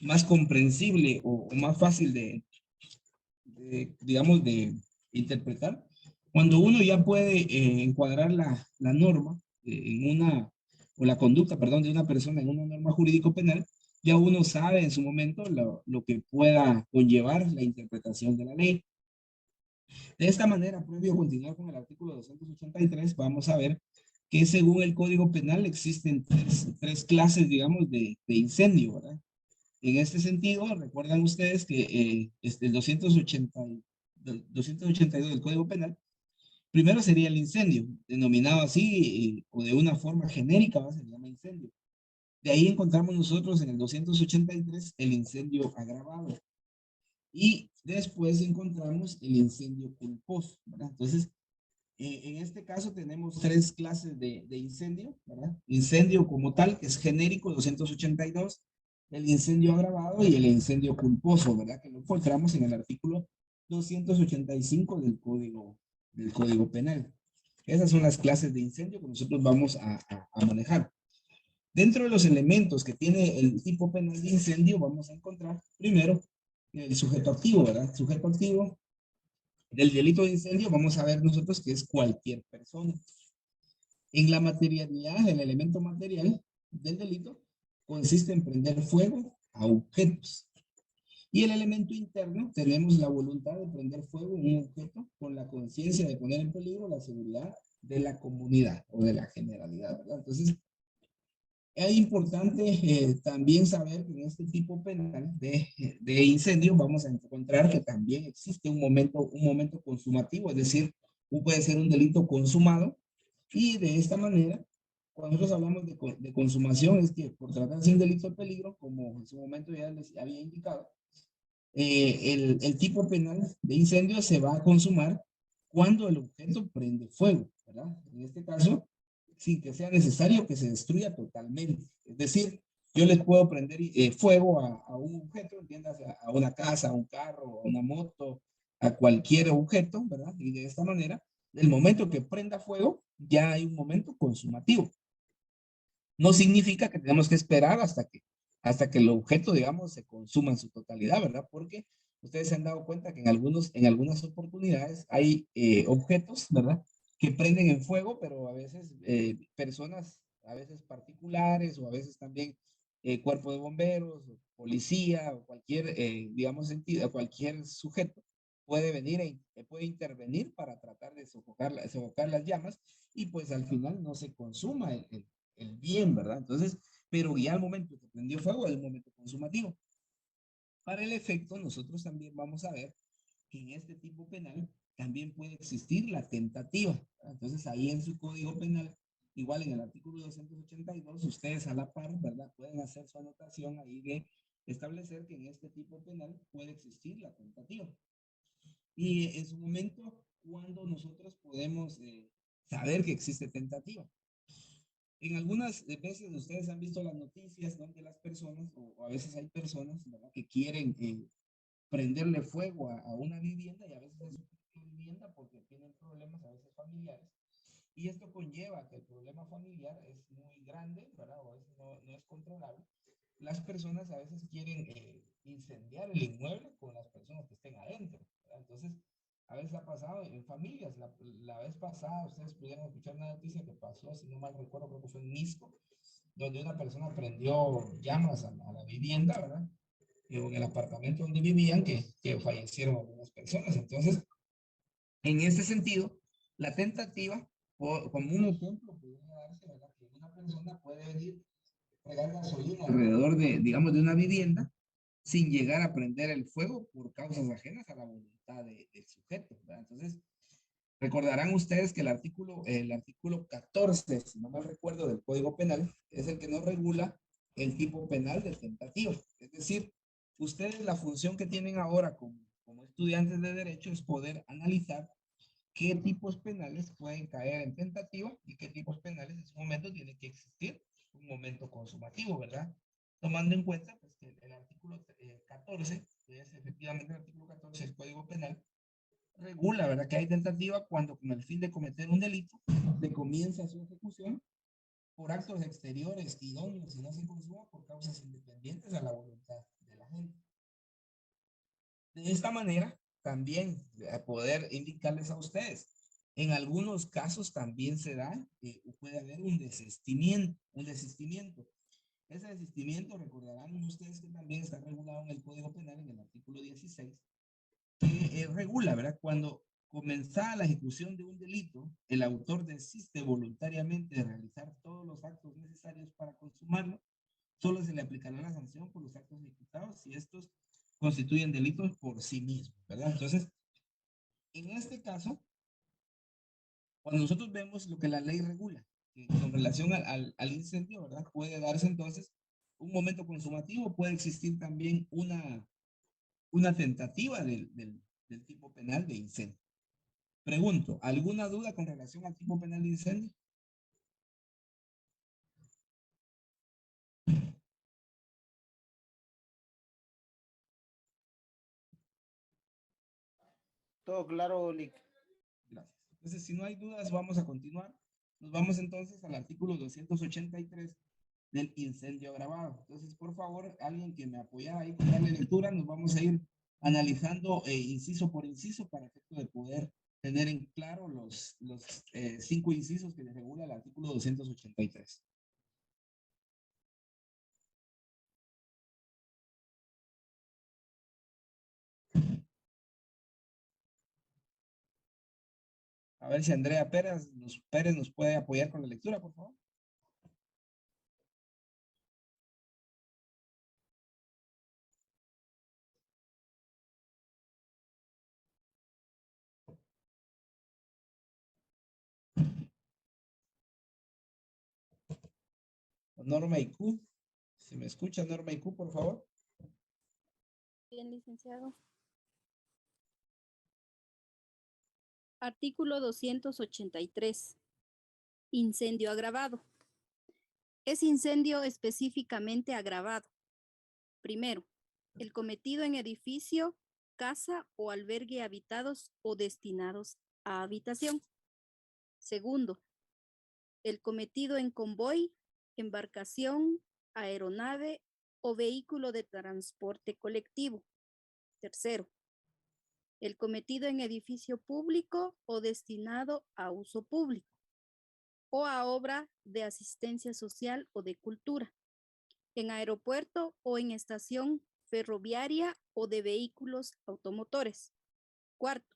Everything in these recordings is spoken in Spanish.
más comprensible o más fácil digamos, de interpretar. Cuando uno ya puede encuadrar la norma en una, o la conducta, perdón, de una persona en una norma jurídico-penal, ya uno sabe en su momento lo que pueda conllevar la interpretación de la ley. De esta manera, previo a continuar con el artículo 283, vamos a ver que según el Código Penal existen tres clases, digamos, de incendio, ¿verdad? En este sentido, recuerdan ustedes que el 282 del Código Penal, primero sería el incendio, denominado así o de una forma genérica, ¿va? Se llama incendio. De ahí encontramos nosotros en el 283 el incendio agravado. Y después encontramos el incendio culposo, ¿verdad? Entonces, en este caso tenemos tres clases de incendio, ¿verdad? Incendio como tal, que es genérico, 282, el incendio agravado y el incendio culposo, ¿verdad? Que lo encontramos en el artículo 285 del Código Penal. Esas son las clases de incendio que nosotros vamos a manejar. Dentro de los elementos que tiene el tipo penal de incendio, vamos a encontrar primero el sujeto activo, ¿verdad? El sujeto activo del delito de incendio, vamos a ver nosotros que es cualquier persona. En la materialidad, el elemento material del delito consiste en prender fuego a objetos. Y el elemento interno, tenemos la voluntad de prender fuego en un objeto con la conciencia de poner en peligro la seguridad de la comunidad o de la generalidad, ¿verdad? Entonces, es importante también saber que en este tipo penal de incendio vamos a encontrar que también existe un momento consumativo, es decir, puede ser un delito consumado y de esta manera, cuando nosotros hablamos de consumación, es que por tratarse de un delito de peligro, como en su momento ya les había indicado, el tipo penal de incendio se va a consumar cuando el objeto prende fuego, ¿verdad? En este caso, sin que sea necesario que se destruya totalmente. Es decir, yo les puedo prender fuego a un objeto, entiendas, a una casa, a un carro, a una moto, a cualquier objeto, ¿verdad? Y de esta manera, el momento que prenda fuego, ya hay un momento consumativo. No significa que tenemos que esperar hasta que el objeto, digamos, se consuma en su totalidad, ¿verdad? Porque ustedes se han dado cuenta que en algunas oportunidades hay objetos, ¿verdad? Que prenden en fuego, pero a veces personas, a veces particulares o a veces también cuerpo de bomberos, o policía o cualquier, digamos, entidad, cualquier sujeto puede venir puede intervenir para tratar de sofocar las llamas y pues al final no se consuma el bien, ¿verdad? Entonces, pero ya al momento que prendió fuego es el momento consumativo. Para el efecto, nosotros también vamos a ver que en este tipo penal también puede existir la tentativa. Entonces, ahí en su código penal, igual en el artículo 282, ustedes a la par, ¿verdad? Pueden hacer su anotación ahí de establecer que en este tipo penal puede existir la tentativa. Y en su momento, cuando nosotros podemos saber que existe tentativa. En algunas veces ustedes han visto las noticias donde las personas, o a veces hay personas, ¿verdad? Que quieren prenderle fuego a una vivienda y a veces es una vivienda porque tienen problemas a veces familiares. Y esto conlleva que el problema familiar es muy grande, ¿verdad? O a veces no es controlable. Las personas a veces quieren incendiar el inmueble con las personas que estén adentro, ¿verdad? Entonces, a veces ha pasado en familias. La vez pasada ustedes pudieron escuchar una noticia que pasó, si no mal recuerdo, creo que fue en Misco, donde una persona prendió llamas a la vivienda, ¿verdad? En el apartamento donde vivían, que fallecieron algunas personas. Entonces, en este sentido, la tentativa, como un ejemplo, podría darse, ¿verdad? Que una persona puede venir, regar gasolina alrededor de, digamos, de una vivienda sin llegar a prender el fuego por causas ajenas a la voluntad del sujeto, ¿verdad? Entonces, recordarán ustedes que el artículo 14, si no mal recuerdo, del Código Penal, es el que nos regula el tipo penal de tentativa. Es decir, ustedes la función que tienen ahora como estudiantes de derecho es poder analizar qué tipos penales pueden caer en tentativa y qué tipos penales en su momento tiene que existir un momento consumativo, ¿verdad? Tomando en cuenta pues, que el artículo 14, que es efectivamente el artículo 14 del Código Penal, regula, ¿verdad? Que hay tentativa cuando con el fin de cometer un delito se comienza su ejecución por actos exteriores idóneos y no se consuma por causas independientes a la voluntad de De esta manera, también poder indicarles a ustedes, en algunos casos también se da, puede haber un desistimiento, Ese desistimiento, recordarán ustedes que también está regulado en el Código Penal, en el artículo 16, que regula, ¿verdad? Cuando comenzada la ejecución de un delito, el autor desiste voluntariamente de realizar todos los actos necesarios para consumarlo, solo se le aplicará la sanción por los actos ejecutados si estos constituyen delitos por sí mismos, ¿verdad? Entonces, en este caso, cuando nosotros vemos lo que la ley regula, que con relación al incendio, ¿verdad? Puede darse entonces un momento consumativo, puede existir también una tentativa del tipo penal de incendio. Pregunto, ¿alguna duda con relación al tipo penal de incendio? Todo claro, Lick. Gracias. Entonces, si no hay dudas, vamos a continuar. Nos vamos entonces al artículo 283 del incendio agravado. Entonces, por favor, alguien que me apoyara ahí con darle lectura, nos vamos a ir analizando inciso por inciso para efecto de poder tener en claro los 5 incisos que le regula el artículo 283. A ver si Andrea Pérez nos puede apoyar con la lectura, por favor. Norma IQ. ¿Se me escucha, Norma IQ, por favor? Bien, licenciado. Artículo 283. Incendio agravado. Es incendio específicamente agravado. Primero, el cometido en edificio, casa o albergue habitados o destinados a habitación. Segundo, el cometido en convoy, embarcación, aeronave o vehículo de transporte colectivo. Tercero, el cometido en edificio público o destinado a uso público o a obra de asistencia social o de cultura, en aeropuerto o en estación ferroviaria o de vehículos automotores. Cuarto,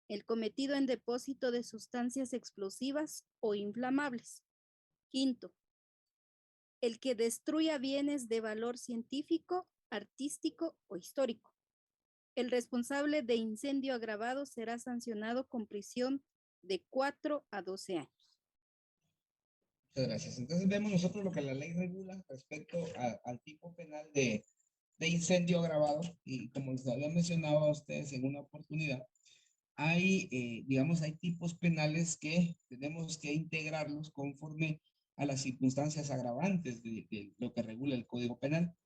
el cometido en depósito de sustancias explosivas o inflamables. Quinto, el que destruya bienes de valor científico, artístico o histórico. El responsable de incendio agravado será sancionado con prisión de 4 a 12 años. Muchas gracias. Entonces vemos nosotros lo que la ley regula respecto al tipo penal de incendio agravado, y como les había mencionado a ustedes en una oportunidad, hay, digamos, hay tipos penales que tenemos que integrarlos conforme a las circunstancias agravantes de lo que regula el Código Penal.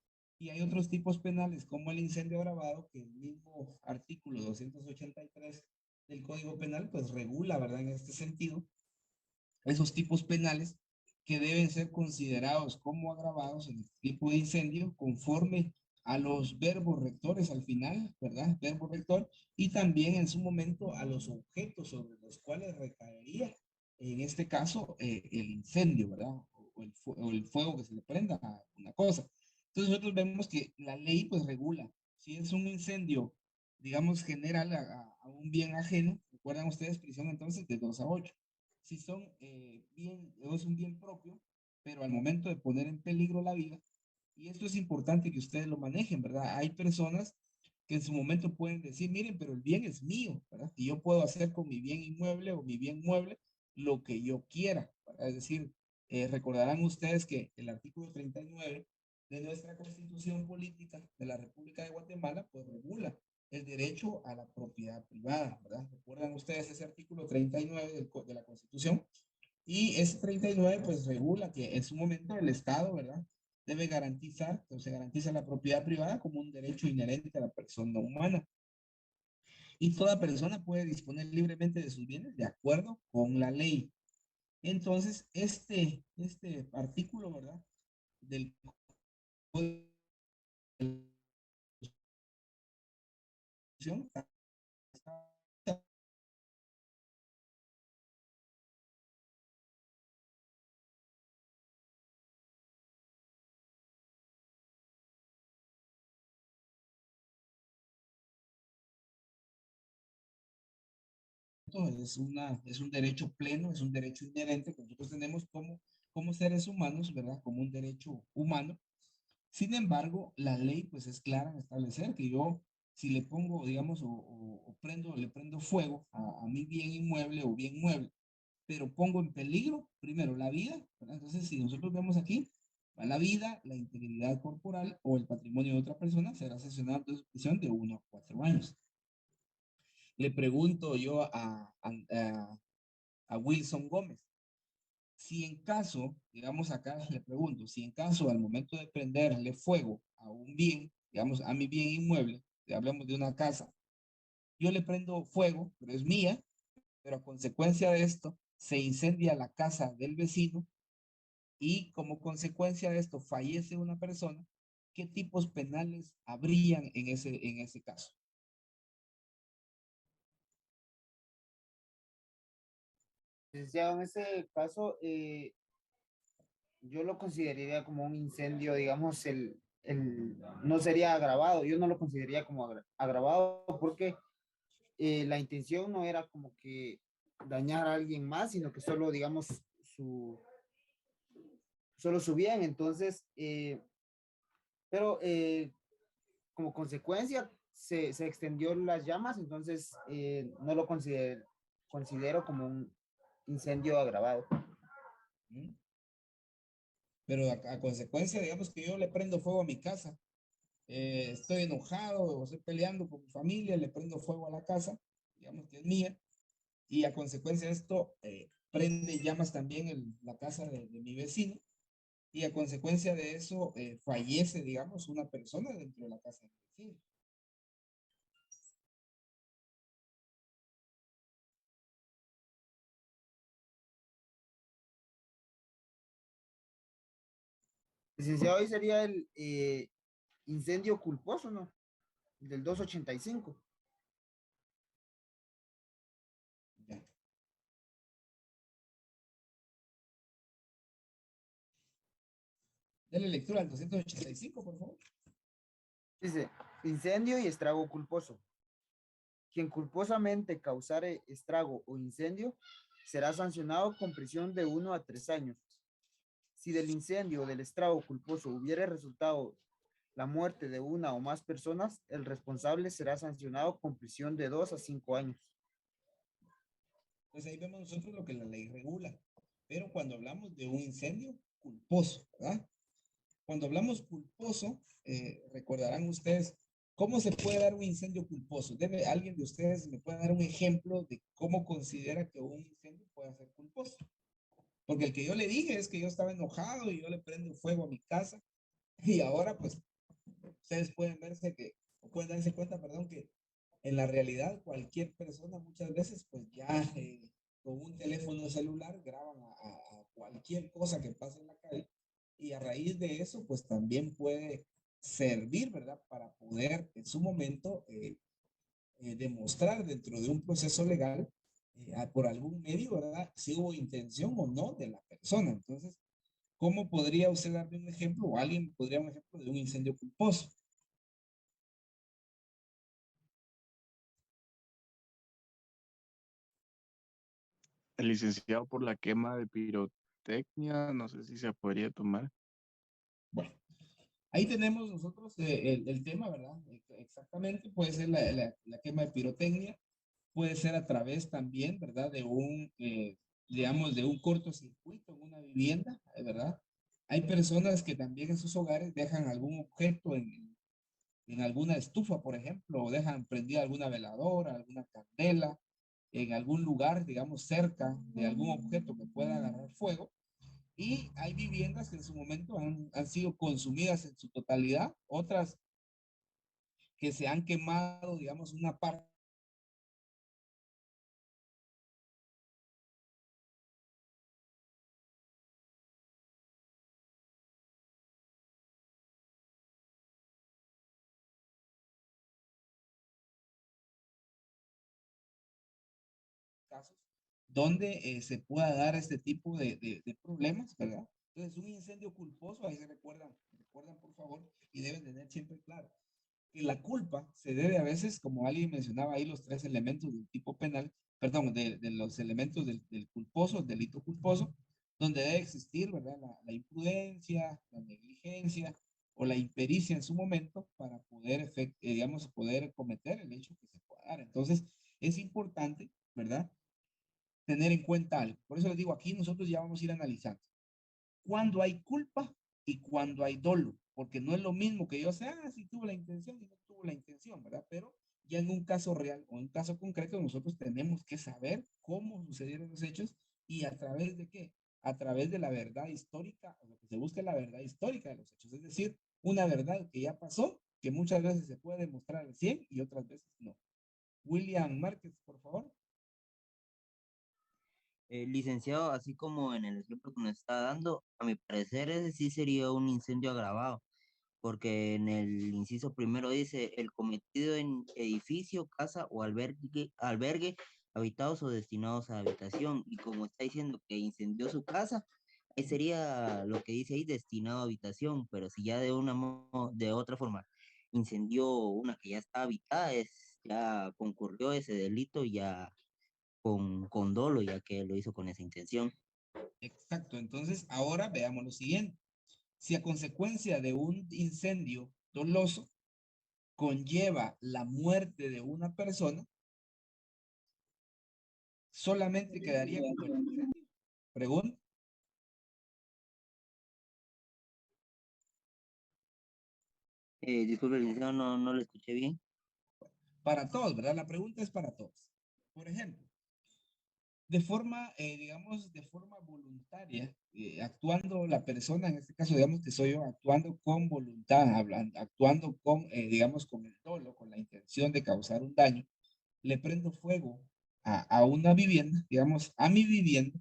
Y hay otros tipos penales como el incendio agravado, que el mismo artículo 283 del Código Penal pues regula, ¿verdad? En este sentido, esos tipos penales que deben ser considerados como agravados en este tipo de incendio conforme a los verbos rectores al final, ¿verdad? Verbo rector, y también en su momento a los objetos sobre los cuales recaería, en este caso, el incendio, ¿verdad? O el fuego que se le prenda a una cosa. Entonces nosotros vemos que la ley pues regula, si es un incendio, digamos, general a un bien ajeno, recuerdan ustedes, prisión entonces de 2 a 8. Si son bien, o es un bien propio, pero al momento de poner en peligro la vida, y esto es importante que ustedes lo manejen, ¿verdad? Hay personas que en su momento pueden decir, miren, pero el bien es mío, ¿verdad? Y yo puedo hacer con mi bien inmueble o mi bien mueble lo que yo quiera, ¿verdad? Es decir, recordarán ustedes que el artículo 39 de nuestra Constitución Política de la República de Guatemala, pues regula el derecho a la propiedad privada, ¿verdad? Recuerdan ustedes ese artículo 39 de la Constitución, y ese 39 pues regula que en su momento el Estado, ¿verdad? Debe garantizar, o se garantiza la propiedad privada como un derecho inherente a la persona humana. Y toda persona puede disponer libremente de sus bienes de acuerdo con la ley. Entonces, este artículo, ¿verdad? Del Código es un derecho pleno, es un derecho inherente que nosotros tenemos como seres humanos, ¿verdad? Como un derecho humano. Sin embargo, la ley pues es clara en establecer que yo, si le pongo, digamos, le prendo fuego a mi bien inmueble o bien mueble, pero pongo en peligro, primero, la vida, ¿verdad? Entonces, si nosotros vemos aquí, va la vida, la integridad corporal o el patrimonio de otra persona, será sancionado de prisión de 1 a 4 años. Le pregunto yo a Wilson Gómez, si en caso, digamos acá le pregunto, si en caso al momento de prenderle fuego a un bien, digamos a mi bien inmueble, hablamos de una casa, yo le prendo fuego, pero es mía, pero a consecuencia de esto se incendia la casa del vecino y como consecuencia de esto fallece una persona, ¿qué tipos penales habrían en ese caso? Licenciado, en ese caso, yo lo consideraría como un incendio, digamos, no sería agravado, yo no lo consideraría como agravado porque la intención no era como que dañar a alguien más, sino que solo, digamos, su, solo su bien. Entonces, pero como consecuencia se extendió las llamas, entonces no lo considero como un incendio agravado. ¿Mm? Pero a consecuencia, digamos que yo le prendo fuego a mi casa, estoy enojado o estoy peleando con mi familia, le prendo fuego a la casa, digamos que es mía, y a consecuencia de esto prende llamas también la casa de mi vecino, y a consecuencia de eso fallece, digamos, una persona dentro de la casa del vecino. Licenciado, hoy sería el incendio culposo, ¿no? El del 285. Ya. Dale lectura al 285, por favor. Dice, incendio y estrago culposo. Quien culposamente causare estrago o incendio será sancionado con prisión de 1 a 3 años. Si del incendio o del estrago culposo hubiere resultado la muerte de una o más personas, el responsable será sancionado con prisión de 2 a 5 años. Pues ahí vemos nosotros lo que la ley regula. Pero cuando hablamos de un incendio culposo, ¿verdad? Cuando hablamos culposo, recordarán ustedes cómo se puede dar un incendio culposo. ¿Alguien de ustedes me puede dar un ejemplo de cómo considera que un incendio puede ser culposo? Porque el que yo le dije es que yo estaba enojado y yo le prendo fuego a mi casa y ahora pues ustedes pueden darse cuenta, perdón, que en la realidad cualquier persona muchas veces pues ya con un teléfono celular graban a cualquier cosa que pase en la calle y a raíz de eso pues también puede servir, ¿verdad? Para poder en su momento demostrar dentro de un proceso legal por algún medio, ¿verdad? Si hubo intención o no de la persona. Entonces, ¿cómo podría usted darme un ejemplo o alguien podría dar un ejemplo de un incendio culposo? El licenciado por la quema de pirotecnia, no sé si se podría tomar. Bueno, ahí tenemos nosotros el tema, ¿verdad? Exactamente, puede ser la quema de pirotecnia, puede ser a través también, ¿verdad? Digamos, de un cortocircuito en una vivienda, ¿verdad? Hay personas que también en sus hogares dejan algún objeto en alguna estufa, por ejemplo, o dejan prendida alguna veladora, alguna candela, en algún lugar, digamos, cerca de algún objeto que pueda agarrar fuego. Y hay viviendas que en su momento han sido consumidas en su totalidad, otras que se han quemado, digamos, una parte casos donde se pueda dar este tipo de problemas, ¿verdad? Entonces, un incendio culposo, ahí se recuerdan por favor, y deben tener siempre claro que la culpa se debe a veces, como alguien mencionaba ahí, los tres elementos del tipo penal, perdón, de los elementos del culposo, el delito culposo, donde debe existir, ¿verdad? La imprudencia, la negligencia o la impericia en su momento para poder, digamos, poder cometer el hecho que se pueda dar. Entonces, es importante, ¿verdad? Tener en cuenta algo. Por eso les digo, aquí nosotros ya vamos a ir analizando cuando hay culpa y cuando hay dolo, porque no es lo mismo que yo sea, si tuvo la intención y no tuvo la intención, ¿verdad? Pero ya en un caso real o en un caso concreto, nosotros tenemos que saber cómo sucedieron los hechos y a través de qué, a través de la verdad histórica, o lo que se busca es la verdad histórica de los hechos, es decir, una verdad que ya pasó, que muchas veces se puede demostrar al 100 y otras veces no. William Márquez, por favor. Licenciado, así como en el ejemplo que nos está dando, a mi parecer ese sí sería un incendio agravado, porque en el inciso primero dice el cometido en edificio, casa o albergue habitados o destinados a habitación, y como está diciendo que incendió su casa, ahí sería lo que dice ahí destinado a habitación, pero si ya de otra forma incendió una que ya está habitada, ya concurrió ese delito ya con dolo, ya que lo hizo con esa intención. Exacto, entonces ahora veamos lo siguiente. Si a consecuencia de un incendio doloso conlleva la muerte de una persona, solamente quedaría como el incendio. Pregunta. Disculpe, licenciado, no lo escuché bien. Para todos, ¿verdad? La pregunta es para todos. Por ejemplo, de forma, digamos, de forma voluntaria, actuando la persona, en este caso, digamos que soy yo, actuando con voluntad, hablando, actuando con, digamos, con el dolo, con la intención de causar un daño, le prendo fuego a una vivienda, digamos, a mi vivienda,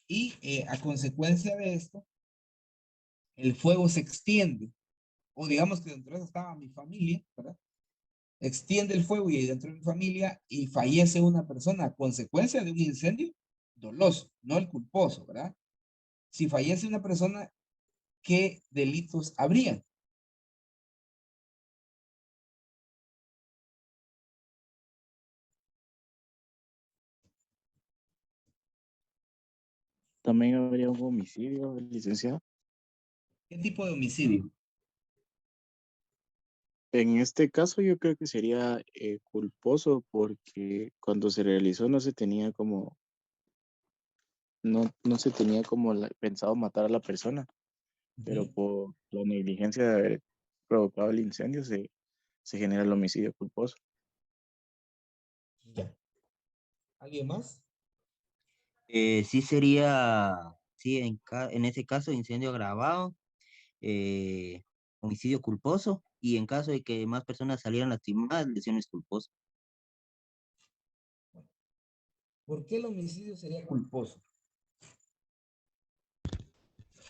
y a consecuencia de esto, el fuego se extiende, o digamos que dentro de eso estaba mi familia, ¿verdad? Extiende el fuego y dentro de mi familia y fallece una persona a consecuencia de un incendio doloso, no el culposo, ¿verdad? Si fallece una persona, ¿qué delitos habría? También habría un homicidio, licenciado. ¿Qué tipo de homicidio? En este caso yo creo que sería culposo porque cuando se realizó no se tenía como, no se tenía como pensado matar a la persona, pero por la negligencia de haber provocado el incendio se genera el homicidio culposo. Ya. ¿Alguien más? Sí sería, sí, en ese caso, incendio agravado, eh, homicidio culposo, y en caso de que más personas salieran lastimadas, lesiones culposas. ¿Por qué el homicidio sería culposo?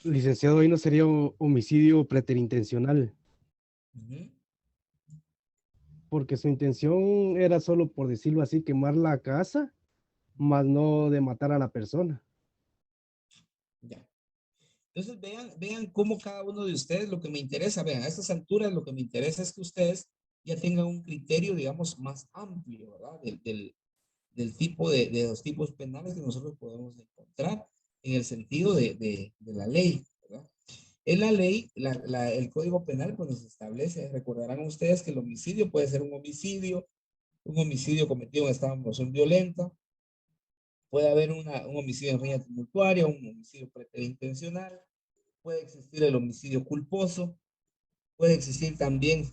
Licenciado, ahí no sería homicidio preterintencional, Ujú. porque su intención era solo, por decirlo así, quemar la casa, más no de matar a la persona. Ya. Entonces vean cómo cada uno de ustedes, lo que me interesa, vean, a estas alturas lo que me interesa es que ustedes ya tengan un criterio, digamos, más amplio, ¿verdad? Del tipo de los tipos penales que nosotros podemos encontrar en el sentido de la ley, ¿verdad? En la ley, el Código Penal pues nos establece, recordarán ustedes que el homicidio puede ser un homicidio cometido en estado de emoción violenta, puede haber un homicidio en riña tumultuaria, un homicidio preterintencional, puede existir el homicidio culposo, puede existir también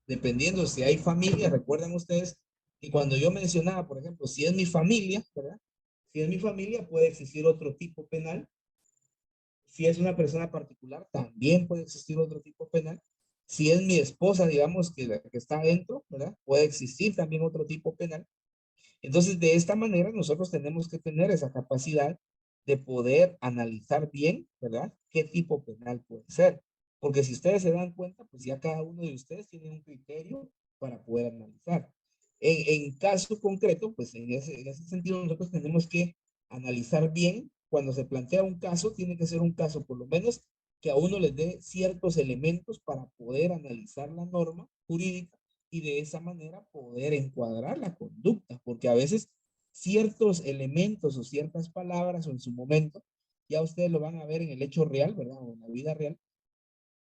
dependiendo si hay familia, recuerdan ustedes que cuando yo mencionaba, por ejemplo, si es mi familia, ¿verdad? Si es mi familia, puede existir otro tipo penal. Si es una persona particular, también puede existir otro tipo penal. Si es mi esposa, digamos, que la que está adentro, ¿verdad? Puede existir también otro tipo penal. Entonces, de esta manera, nosotros tenemos que tener esa capacidad de poder analizar bien, ¿verdad? ¿Qué tipo penal puede ser? Porque si ustedes se dan cuenta, pues ya cada uno de ustedes tiene un criterio para poder analizar. En caso concreto, pues en ese sentido nosotros tenemos que analizar bien. Cuando se plantea un caso, tiene que ser un caso por lo menos que a uno les dé ciertos elementos para poder analizar la norma jurídica y de esa manera poder encuadrar la conducta, porque a veces ciertos elementos o ciertas palabras o en su momento, ya ustedes lo van a ver en el hecho real, ¿verdad? O en la vida real,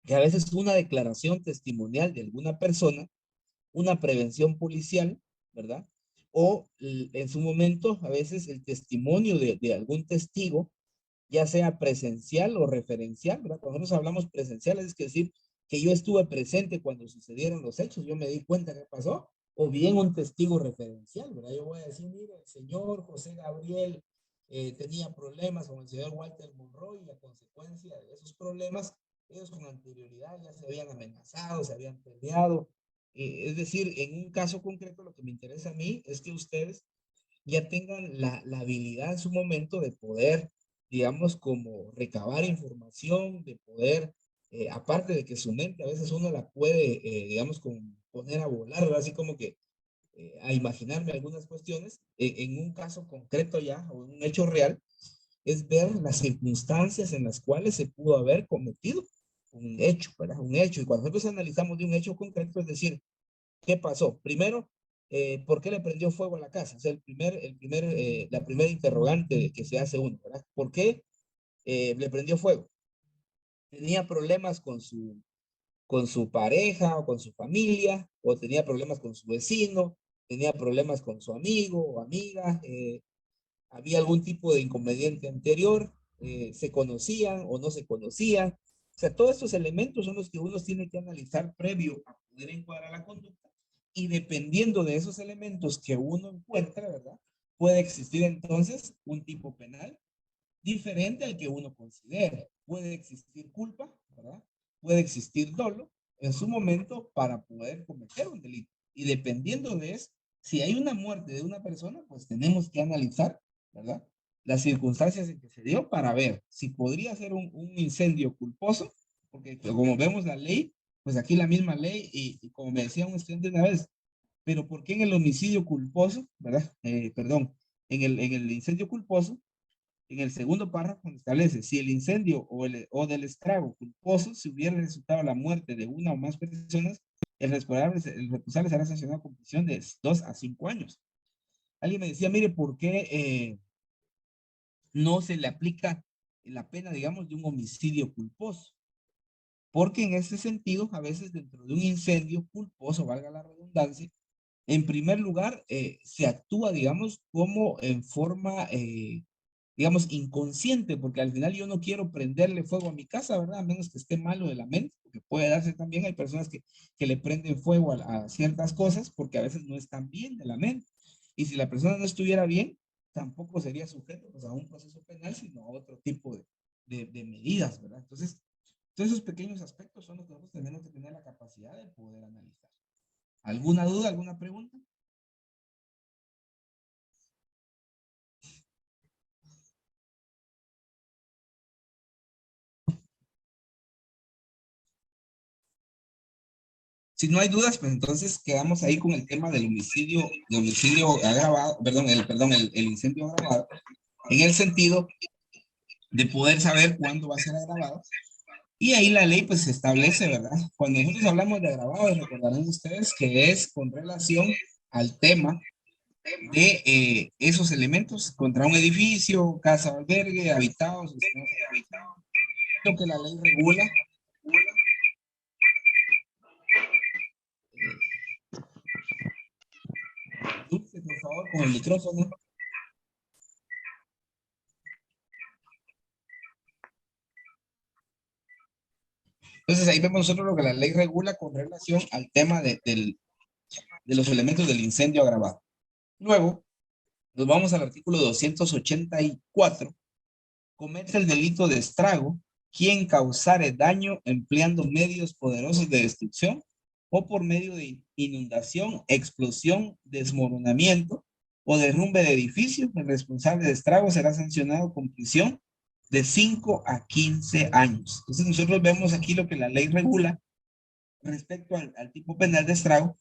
que a veces una declaración testimonial de alguna persona, una prevención policial, ¿verdad? O en su momento, a veces el testimonio de algún testigo, ya sea presencial o referencial, ¿verdad? Cuando nosotros hablamos presencial, es decir, que yo estuve presente cuando sucedieron los hechos, yo me di cuenta que pasó, o bien un testigo referencial, ¿verdad? Yo voy a decir, mire, el señor José Gabriel tenía problemas con el señor Walter Monroy y a consecuencia de esos problemas, ellos con anterioridad ya se habían amenazado, se habían peleado. Es decir, en un caso concreto, lo que me interesa a mí es que ustedes ya tengan la habilidad en su momento de poder, digamos, como recabar información, de poder, aparte de que su mente a veces uno la puede, digamos, como poner a volar, ¿verdad? Así como que a imaginarme algunas cuestiones, en un caso concreto ya, o en un hecho real, es ver las circunstancias en las cuales se pudo haber cometido un hecho, ¿verdad? Un hecho. Y cuando nosotros analizamos de un hecho concreto, es decir, ¿qué pasó? Primero, ¿por qué le prendió fuego a la casa? O sea, la primera interrogante que se hace uno, ¿verdad? ¿Por qué le prendió fuego? ¿Tenía problemas con su pareja o con su familia? ¿O tenía problemas con su vecino? ¿Tenía problemas con su amigo o amiga? ¿Había algún tipo de inconveniente anterior? ¿Se conocían o no se conocían? O sea, todos estos elementos son los que uno tiene que analizar previo a poder encuadrar la conducta y dependiendo de esos elementos que uno encuentra, ¿verdad? Puede existir entonces un tipo penal diferente al que uno considere. Puede existir culpa, ¿verdad? Puede existir dolo en su momento para poder cometer un delito. Y dependiendo de eso, si hay una muerte de una persona, pues tenemos que analizar, ¿verdad? Las circunstancias en que se dio para ver si podría ser un incendio culposo, porque como vemos la ley, pues aquí la misma ley, y como me decía un estudiante una vez, pero ¿por qué en el homicidio culposo, verdad? Perdón, en el incendio culposo, en el segundo párrafo establece, si el incendio o del estrago culposo se hubiera resultado la muerte de una o más personas, el responsable será sancionado con prisión de 2 a 5 años. Alguien me decía, mire, ¿por qué no se le aplica la pena, digamos, de un homicidio culposo? Porque en ese sentido, a veces dentro de un incendio culposo, valga la redundancia, en primer lugar, se actúa, digamos, como en forma, digamos, inconsciente, porque al final yo no quiero prenderle fuego a mi casa, ¿verdad? A menos que esté malo de la mente, porque puede darse también, hay personas que le prenden fuego a ciertas cosas porque a veces no están bien de la mente. Y si la persona no estuviera bien, tampoco sería sujeto pues, a un proceso penal, sino a otro tipo de medidas, ¿verdad? Entonces, todos esos pequeños aspectos son los que nosotros tenemos que tener la capacidad de poder analizar. ¿Alguna duda, alguna pregunta? Si no hay dudas, pues entonces quedamos ahí con el tema del homicidio agravado, el incendio agravado, en el sentido de poder saber cuándo va a ser agravado. Y ahí la ley pues establece, ¿verdad? Cuando nosotros hablamos de agravado, recordarán ustedes que es con relación al tema de esos elementos contra un edificio, casa o albergue, habitados, lo que la ley regula. Por favor, con el micrófono. Entonces ahí vemos nosotros lo que la ley regula con relación al tema de los elementos del incendio agravado. Luego, nos vamos al artículo 284. Comete el delito de estrago quien causare daño empleando medios poderosos de destrucción o por medio de inundación, explosión, desmoronamiento o derrumbe de edificio. El responsable de estrago será sancionado con prisión de 5 a 15 años. Entonces nosotros vemos aquí lo que la ley regula respecto al tipo penal de estrago,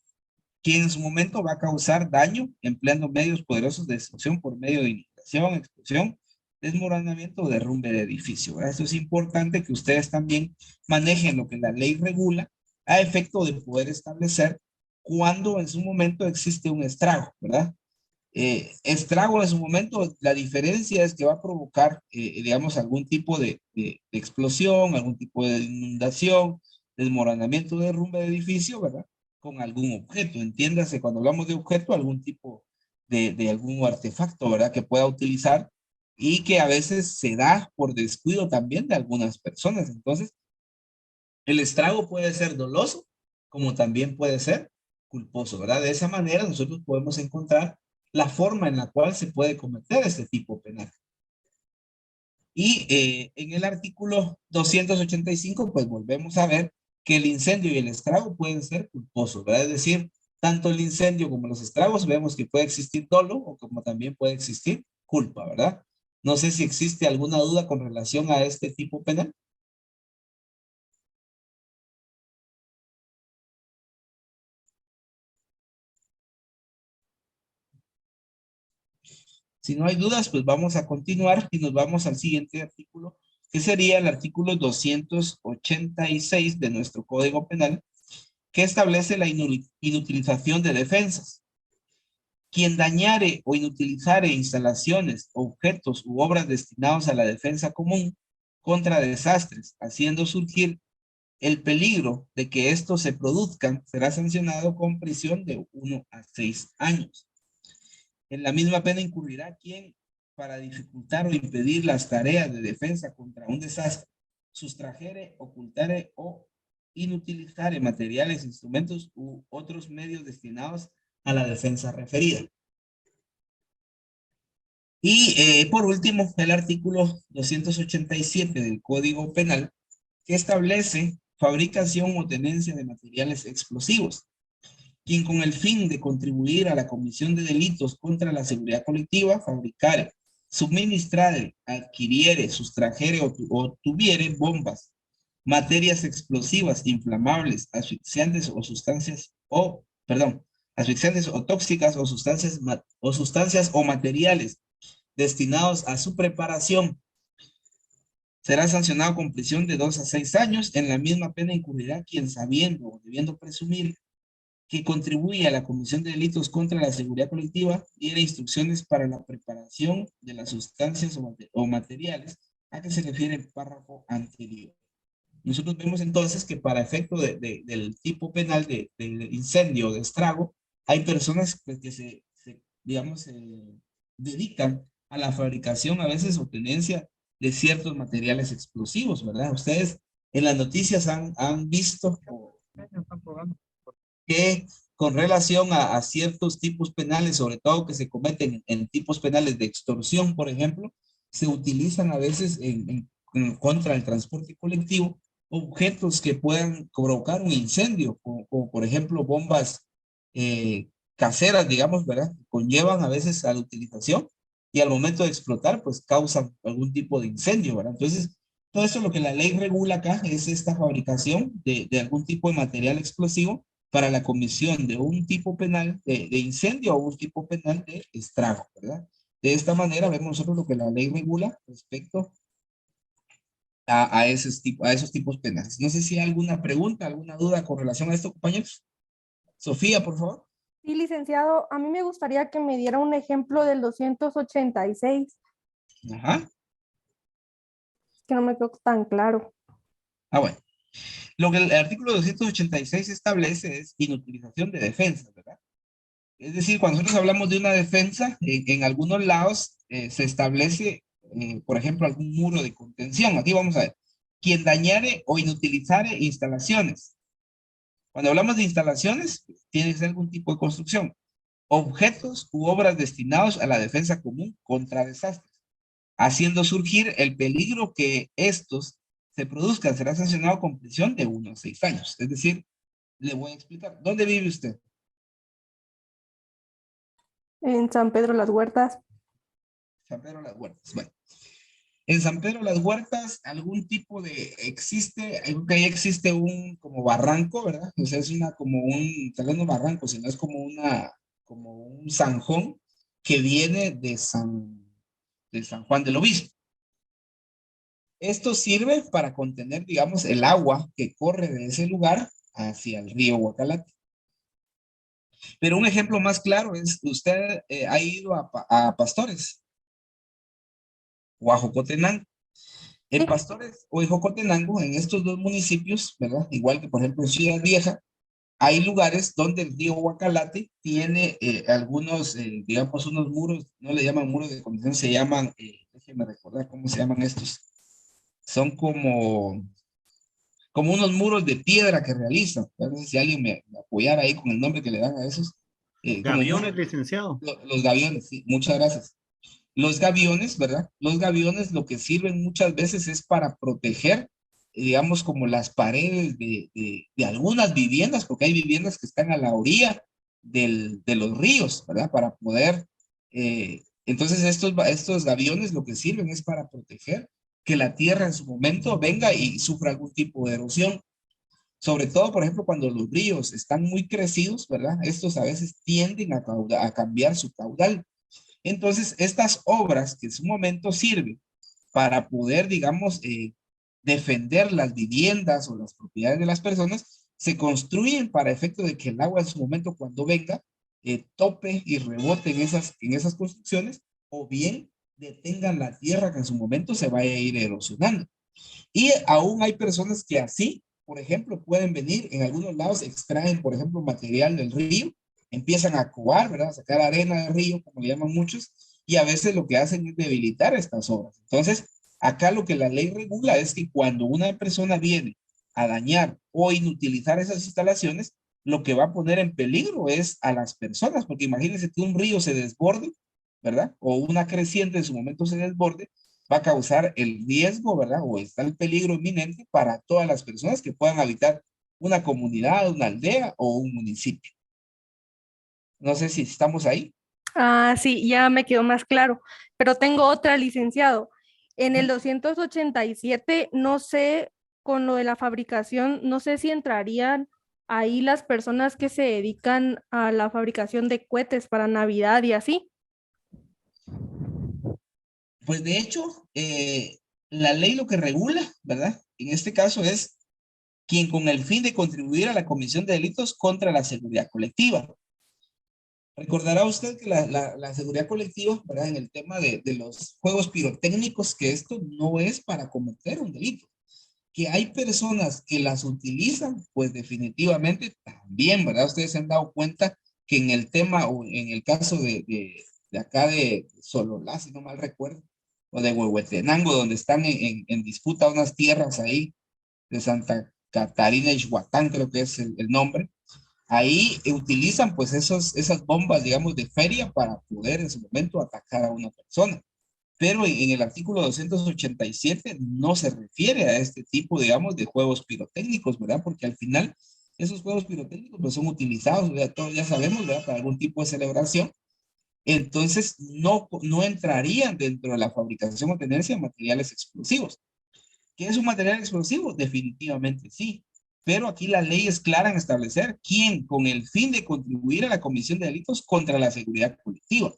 quien en su momento va a causar daño empleando medios poderosos de destrucción por medio de inundación, explosión, desmoronamiento o derrumbe de edificio, ¿verdad? Esto es importante que ustedes también manejen lo que la ley regula a efecto de poder establecer cuando en su momento existe un estrago, ¿verdad? Estrago en su momento, la diferencia es que va a provocar, digamos, algún tipo de explosión, algún tipo de inundación, desmoronamiento, derrumbe de edificio, ¿verdad? Con algún objeto. Entiéndase, cuando hablamos de objeto, algún tipo de algún artefacto, ¿verdad? Que pueda utilizar y que a veces se da por descuido también de algunas personas. Entonces, el estrago puede ser doloso, como también puede ser culposo, ¿verdad? De esa manera nosotros podemos encontrar la forma en la cual se puede cometer este tipo penal. Y en el artículo 285, pues volvemos a ver que el incendio y el estrago pueden ser culposos, ¿verdad? Es decir, tanto el incendio como los estragos vemos que puede existir dolo o como también puede existir culpa, ¿verdad? No sé si existe alguna duda con relación a este tipo penal. Si no hay dudas, pues vamos a continuar y nos vamos al siguiente artículo, que sería el artículo 286 de nuestro Código Penal, que establece la inutilización de defensas. Quien dañare o inutilizare instalaciones, objetos u obras destinados a la defensa común contra desastres, haciendo surgir el peligro de que estos se produzcan, será sancionado con prisión de 1 a 6 años. En la misma pena incurrirá quien, para dificultar o impedir las tareas de defensa contra un desastre, sustrajere, ocultare o inutilizare materiales, instrumentos u otros medios destinados a la defensa referida. Y por último, el artículo 287 del Código Penal, que establece fabricación o tenencia de materiales explosivos. Quien con el fin de contribuir a la comisión de delitos contra la seguridad colectiva, fabricare, suministrare, adquiriere, sustrajere o tuviere bombas, materias explosivas, inflamables, asfixiantes o sustancias, asfixiantes o tóxicas o sustancias o materiales destinados a su preparación, será sancionado con prisión de 2 a 6 años. En la misma pena incurrirá quien, sabiendo o debiendo presumir que contribuye a la comisión de delitos contra la seguridad colectiva, diera instrucciones para la preparación de las sustancias o materiales a que se refiere el párrafo anterior. Nosotros vemos entonces que para efecto del tipo penal de incendio o de estrago, hay personas pues, que digamos, se dedican a la fabricación a veces o tenencia de ciertos materiales explosivos, ¿verdad? Ustedes en las noticias han visto que con relación a ciertos tipos penales, sobre todo que se cometen en tipos penales de extorsión, por ejemplo, se utilizan a veces en contra del transporte colectivo objetos que puedan provocar un incendio, como por ejemplo bombas caseras, digamos, ¿verdad? Que conllevan a veces a la utilización y al momento de explotar, pues causan algún tipo de incendio, ¿verdad? Entonces, todo eso lo que la ley regula acá es esta fabricación de algún tipo de material explosivo para la comisión de un tipo penal de incendio o un tipo penal de estrago, ¿verdad? De esta manera vemos nosotros lo que la ley regula respecto a esos tipos penales. No sé si hay alguna pregunta, alguna duda con relación a esto, compañeros. Sofía, por favor. Sí, licenciado, a mí me gustaría que me diera un ejemplo del 286, Ajá. que no me quedó tan claro. Bueno. Lo que el artículo 286 establece es inutilización de defensa, ¿verdad? Es decir, cuando nosotros hablamos de una defensa, en algunos lados se establece, por ejemplo, algún muro de contención. Aquí vamos a ver. Quien dañare o inutilizare instalaciones. Cuando hablamos de instalaciones, tiene que ser algún tipo de construcción. Objetos u obras destinados a la defensa común contra desastres, haciendo surgir el peligro que estos se produzcan, será sancionado con prisión de 1 a 6 años. Es decir, le voy a explicar. ¿Dónde vive usted? En San Pedro Las Huertas. San Pedro Las Huertas. Bueno. En San Pedro Las Huertas, algún tipo de, creo que ahí existe un como barranco, ¿verdad? O sea, es una como un, tal vez no barranco, sino es como un zanjón que viene de San Juan del Obispo. Esto sirve para contener, digamos, el agua que corre de ese lugar hacia el río Guacalate. Pero un ejemplo más claro es, usted ha ido a Pastores o a Jocotenango. En Sí. Pastores o en Jocotenango, en estos dos municipios, ¿verdad? Igual que por ejemplo en Ciudad Vieja, hay lugares donde el río Guacalate tiene algunos, digamos, unos muros, no le llaman muros de contención, se llaman, déjenme recordar cómo se llaman estos. Son como unos muros de piedra que realizan. No sé si alguien me apoyara ahí con el nombre que le dan a esos. Como Gaviones, licenciado. los gaviones, sí, muchas gracias. Los gaviones, ¿verdad? Los gaviones lo que sirven muchas veces es para proteger, digamos, como las paredes de algunas viviendas, porque hay viviendas que están a la orilla de los ríos, ¿verdad? Para poder, entonces estos gaviones lo que sirven es para proteger que la tierra en su momento venga y sufra algún tipo de erosión. Sobre todo, por ejemplo, cuando los ríos están muy crecidos, ¿verdad? Estos a veces tienden a cambiar su caudal. Entonces, estas obras que en su momento sirven para poder, digamos, defender las viviendas o las propiedades de las personas, se construyen para efecto de que el agua en su momento cuando venga, tope y rebote en esas construcciones, o bien detengan la tierra que en su momento se vaya a ir erosionando. Y aún hay personas que así, por ejemplo, pueden venir en algunos lados, extraen, por ejemplo, material del río, empiezan a coar, ¿verdad? A sacar arena del río, como le llaman muchos, y a veces lo que hacen es debilitar estas obras. Entonces, acá lo que la ley regula es que cuando una persona viene a dañar o inutilizar esas instalaciones, lo que va a poner en peligro es a las personas, porque imagínense que un río se desborde, ¿verdad? O una creciente en su momento se desborde, va a causar el riesgo, ¿verdad? O está el peligro inminente para todas las personas que puedan habitar una comunidad, una aldea o un municipio. No sé si estamos ahí. Ah, sí, ya me quedó más claro, pero tengo otra, licenciado. En el 287, no sé, con lo de la fabricación, no sé si entrarían ahí las personas que se dedican a la fabricación de cohetes para Navidad y así. Pues de hecho, la ley lo que regula, ¿verdad? En este caso es quien con el fin de contribuir a la comisión de delitos contra la seguridad colectiva. Recordará usted que la seguridad colectiva, ¿verdad? En el tema de los juegos pirotécnicos, que esto no es para cometer un delito. Que hay personas que las utilizan, pues definitivamente también, ¿verdad? Ustedes se han dado cuenta que en el tema o en el caso de acá de Sololá, si no mal recuerdo, o de Huehuetenango, donde están en disputa unas tierras ahí de Santa Catarina y Huatán, creo que es el nombre. Ahí utilizan pues esas bombas, digamos, de feria para poder en su momento atacar a una persona. Pero en el artículo 287 no se refiere a este tipo, digamos, de juegos pirotécnicos, ¿verdad? Porque al final esos juegos pirotécnicos pues, son utilizados, ¿verdad? Todos ya sabemos, ¿verdad? Para algún tipo de celebración. Entonces no entrarían dentro de la fabricación o tenencia de materiales explosivos. ¿Qué es un material explosivo? Definitivamente sí. Pero aquí la ley es clara en establecer quién, con el fin de contribuir a la comisión de delitos contra la seguridad colectiva,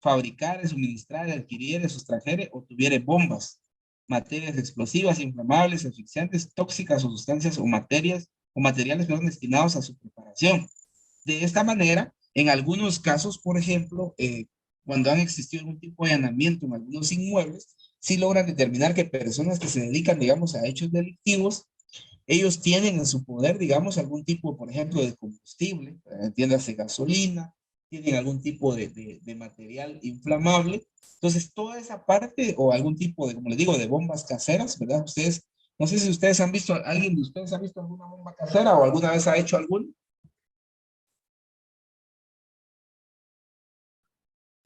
fabricar, suministrar, adquirir, sustraer o tuviere bombas, materias explosivas, inflamables, asfixiantes, tóxicas o sustancias o materiales perdón, destinados a su preparación. De esta manera, en algunos casos, por ejemplo, cuando han existido algún tipo de allanamiento en algunos inmuebles, sí logran determinar que personas que se dedican, digamos, a hechos delictivos, ellos tienen en su poder, digamos, algún tipo, por ejemplo, de combustible, entiéndase gasolina, tienen algún tipo de material inflamable. Entonces, toda esa parte o algún tipo de, como les digo, de bombas caseras, ¿verdad? Ustedes, no sé si ustedes han visto, alguien de ustedes ha visto alguna bomba casera o alguna vez ha hecho alguna.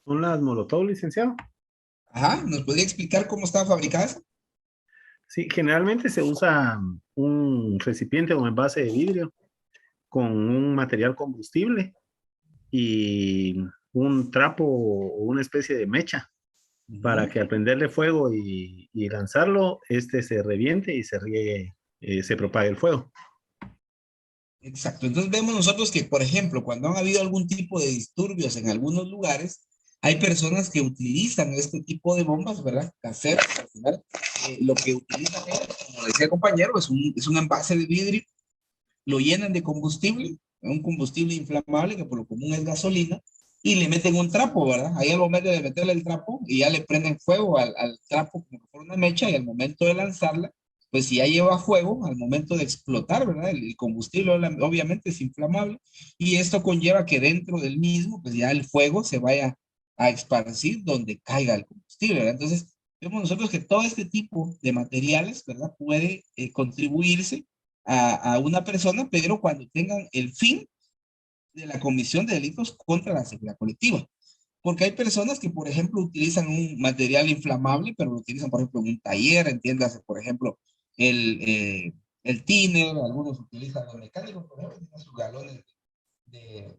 ¿Son las Molotov, licenciado? Ajá, ¿nos podría explicar cómo están fabricadas? Sí, generalmente se usa un recipiente o envase de vidrio con un material combustible y un trapo o una especie de mecha. para que al prenderle fuego y lanzarlo, este se reviente y se riegue, se propague el fuego. Exacto. Entonces vemos nosotros que, por ejemplo, cuando han habido algún tipo de disturbios en algunos lugares, hay personas que utilizan este tipo de bombas, ¿verdad? Caseras, al final, lo que utilizan es, como decía el compañero, es un envase de vidrio, lo llenan de combustible, un combustible inflamable que por lo común es gasolina, y le meten un trapo, ¿verdad? Ahí al momento de meterle el trapo, y ya le prenden fuego al trapo como que fuera una mecha, y al momento de lanzarla, pues si ya lleva fuego, al momento de explotar, ¿verdad? El combustible obviamente es inflamable, y esto conlleva que dentro del mismo, pues ya el fuego se vaya a esparcir donde caiga el combustible, ¿verdad? Entonces, vemos nosotros que todo este tipo de materiales, ¿verdad? Puede contribuirse a una persona, pero cuando tengan el fin de la comisión de delitos contra la seguridad colectiva. Porque hay personas que, por ejemplo, utilizan un material inflamable, pero lo utilizan, por ejemplo, en un taller, entiéndase, por ejemplo, el tiner, algunos utilizan los mecánicos, por ejemplo, tienen sus galones de,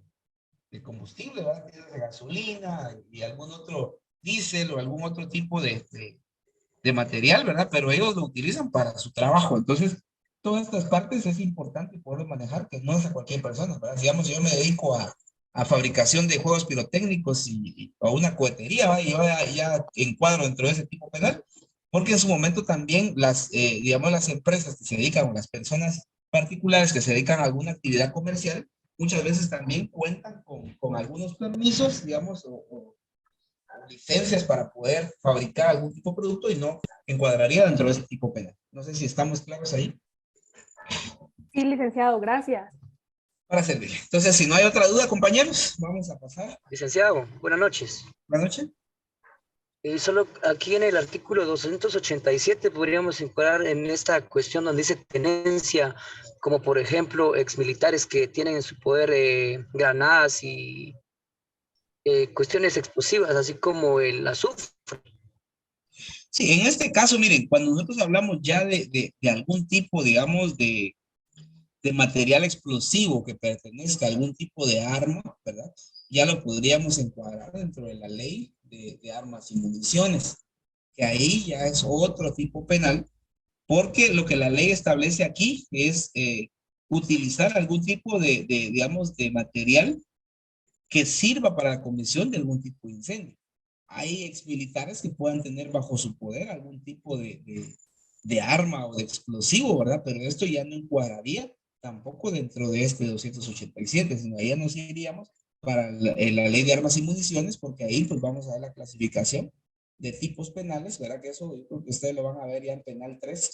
de combustible, ¿verdad? Tienen de gasolina y algún otro diésel o algún otro tipo de material, ¿verdad? Pero ellos lo utilizan para su trabajo. Entonces, todas estas partes es importante poder manejar, que no es a cualquier persona, ¿verdad? Digamos, yo me dedico a fabricación de juegos pirotécnicos y a una cohetería, ¿va? Y yo ya encuadro dentro de ese tipo penal, porque en su momento también digamos, las empresas que se dedican, o las personas particulares que se dedican a alguna actividad comercial, muchas veces también cuentan con algunos permisos, digamos, o licencias para poder fabricar algún tipo de producto y no encuadraría dentro de ese tipo penal. No sé si estamos claros ahí. Sí, licenciado, gracias. Para servir. Entonces, si no hay otra duda, compañeros, vamos a pasar. Licenciado, buenas noches. Buenas noches. Solo aquí en el artículo 287 podríamos encuadrar en esta cuestión donde dice tenencia, como por ejemplo exmilitares que tienen en su poder granadas y cuestiones explosivas, así como el azufre. Sí, en este caso, miren, cuando nosotros hablamos ya de algún tipo, digamos, de material explosivo que pertenezca a algún tipo de arma, ¿verdad? Ya lo podríamos encuadrar dentro de la ley de armas y municiones, que ahí ya es otro tipo penal, porque lo que la ley establece aquí es utilizar algún tipo digamos, de material que sirva para la comisión de algún tipo de incendio. Hay exmilitares que puedan tener bajo su poder algún tipo de arma o de explosivo, ¿verdad? Pero esto ya no encuadraría tampoco dentro de este 287, sino ahí ya nos iríamos para la ley de armas y municiones, porque ahí pues vamos a ver la clasificación de tipos penales, ¿verdad? Que eso yo creo que ustedes lo van a ver ya en penal 3,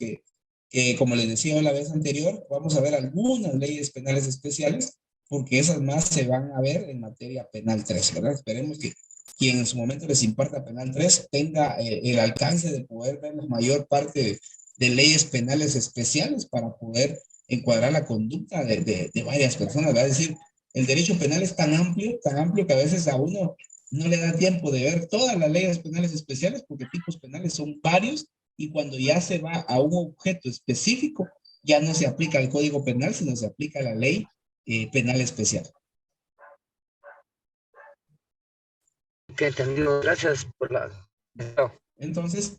que como les decía la vez anterior, vamos a ver algunas leyes penales especiales, porque esas más se van a ver en materia penal 3, ¿verdad? Esperemos que quien en su momento les imparta penal 3 tenga el alcance de poder ver la mayor parte de leyes penales especiales para poder encuadrar la conducta de varias personas, ¿verdad? Es decir, el derecho penal es tan amplio que a veces a uno no le da tiempo de ver todas las leyes penales especiales, porque tipos penales son varios, y cuando ya se va a un objeto específico, ya no se aplica el Código Penal, sino se aplica la ley penal especial. Que entendido, gracias por la... Entonces,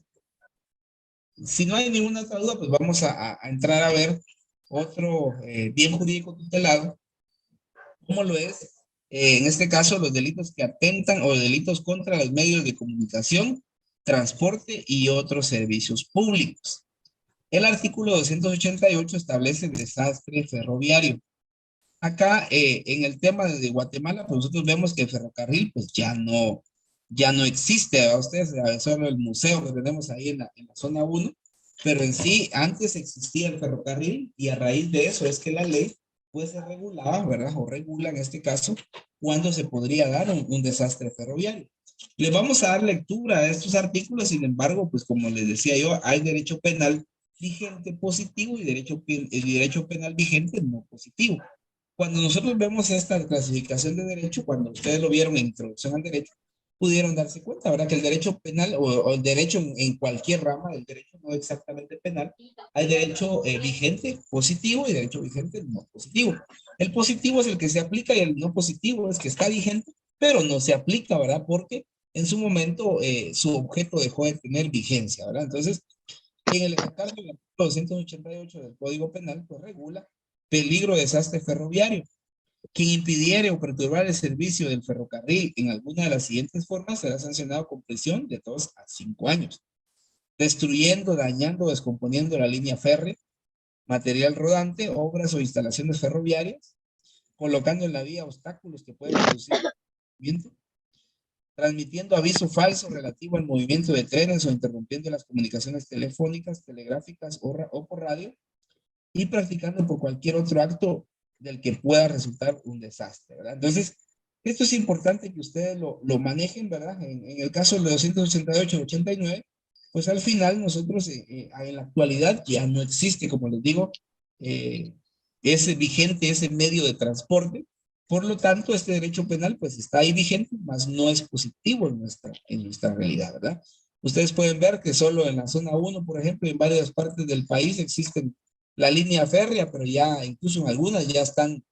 si no hay ninguna otra duda, pues vamos a entrar a ver otro bien jurídico tutelado, como lo es, en este caso, los delitos que atentan o delitos contra los medios de comunicación, transporte y otros servicios públicos. El artículo 288 establece el desastre ferroviario. Acá, en el tema de Guatemala, pues nosotros vemos que el ferrocarril, pues ya no existe, ¿verdad? Ustedes, solo el museo que tenemos ahí en la zona 1, pero en sí, antes existía el ferrocarril y a raíz de eso es que la ley, pues se regulaba, ¿verdad? O regula en este caso, cuándo se podría dar un desastre ferroviario. Le vamos a dar lectura a estos artículos, sin embargo, pues como les decía yo, hay derecho penal vigente positivo y derecho penal vigente no positivo. Cuando nosotros vemos esta clasificación de derecho, cuando ustedes lo vieron en Introducción al Derecho, pudieron darse cuenta, ¿verdad? Que el derecho penal o el derecho en cualquier rama del derecho, no exactamente penal, hay derecho vigente positivo y derecho vigente no positivo. El positivo es el que se aplica y el no positivo es que está vigente, pero no se aplica, ¿verdad? Porque en su momento su objeto dejó de tener vigencia, ¿verdad? Entonces, en el caso del artículo 288 del Código Penal, pues regula peligro de desastre ferroviario. Quien impidiere o perturbar el servicio del ferrocarril en alguna de las siguientes formas será sancionado con prisión de 2 a 5 años. Destruyendo, dañando o descomponiendo la línea férrea, material rodante, obras o instalaciones ferroviarias, colocando en la vía obstáculos que pueden reducir el movimiento, transmitiendo aviso falso relativo al movimiento de trenes o interrumpiendo las comunicaciones telefónicas, telegráficas o por radio, y practicando por cualquier otro acto del que pueda resultar un desastre, ¿verdad? Entonces, esto es importante que ustedes lo manejen, ¿verdad? En el caso de 288 y 89, pues al final nosotros en la actualidad ya no existe, como les digo, ese vigente, ese medio de transporte. Por lo tanto, este derecho penal pues está ahí vigente, mas no es positivo en nuestra realidad, ¿verdad? Ustedes pueden ver que solo en la zona 1, por ejemplo, en varias partes del país existen la línea férrea, pero ya incluso en algunas ya están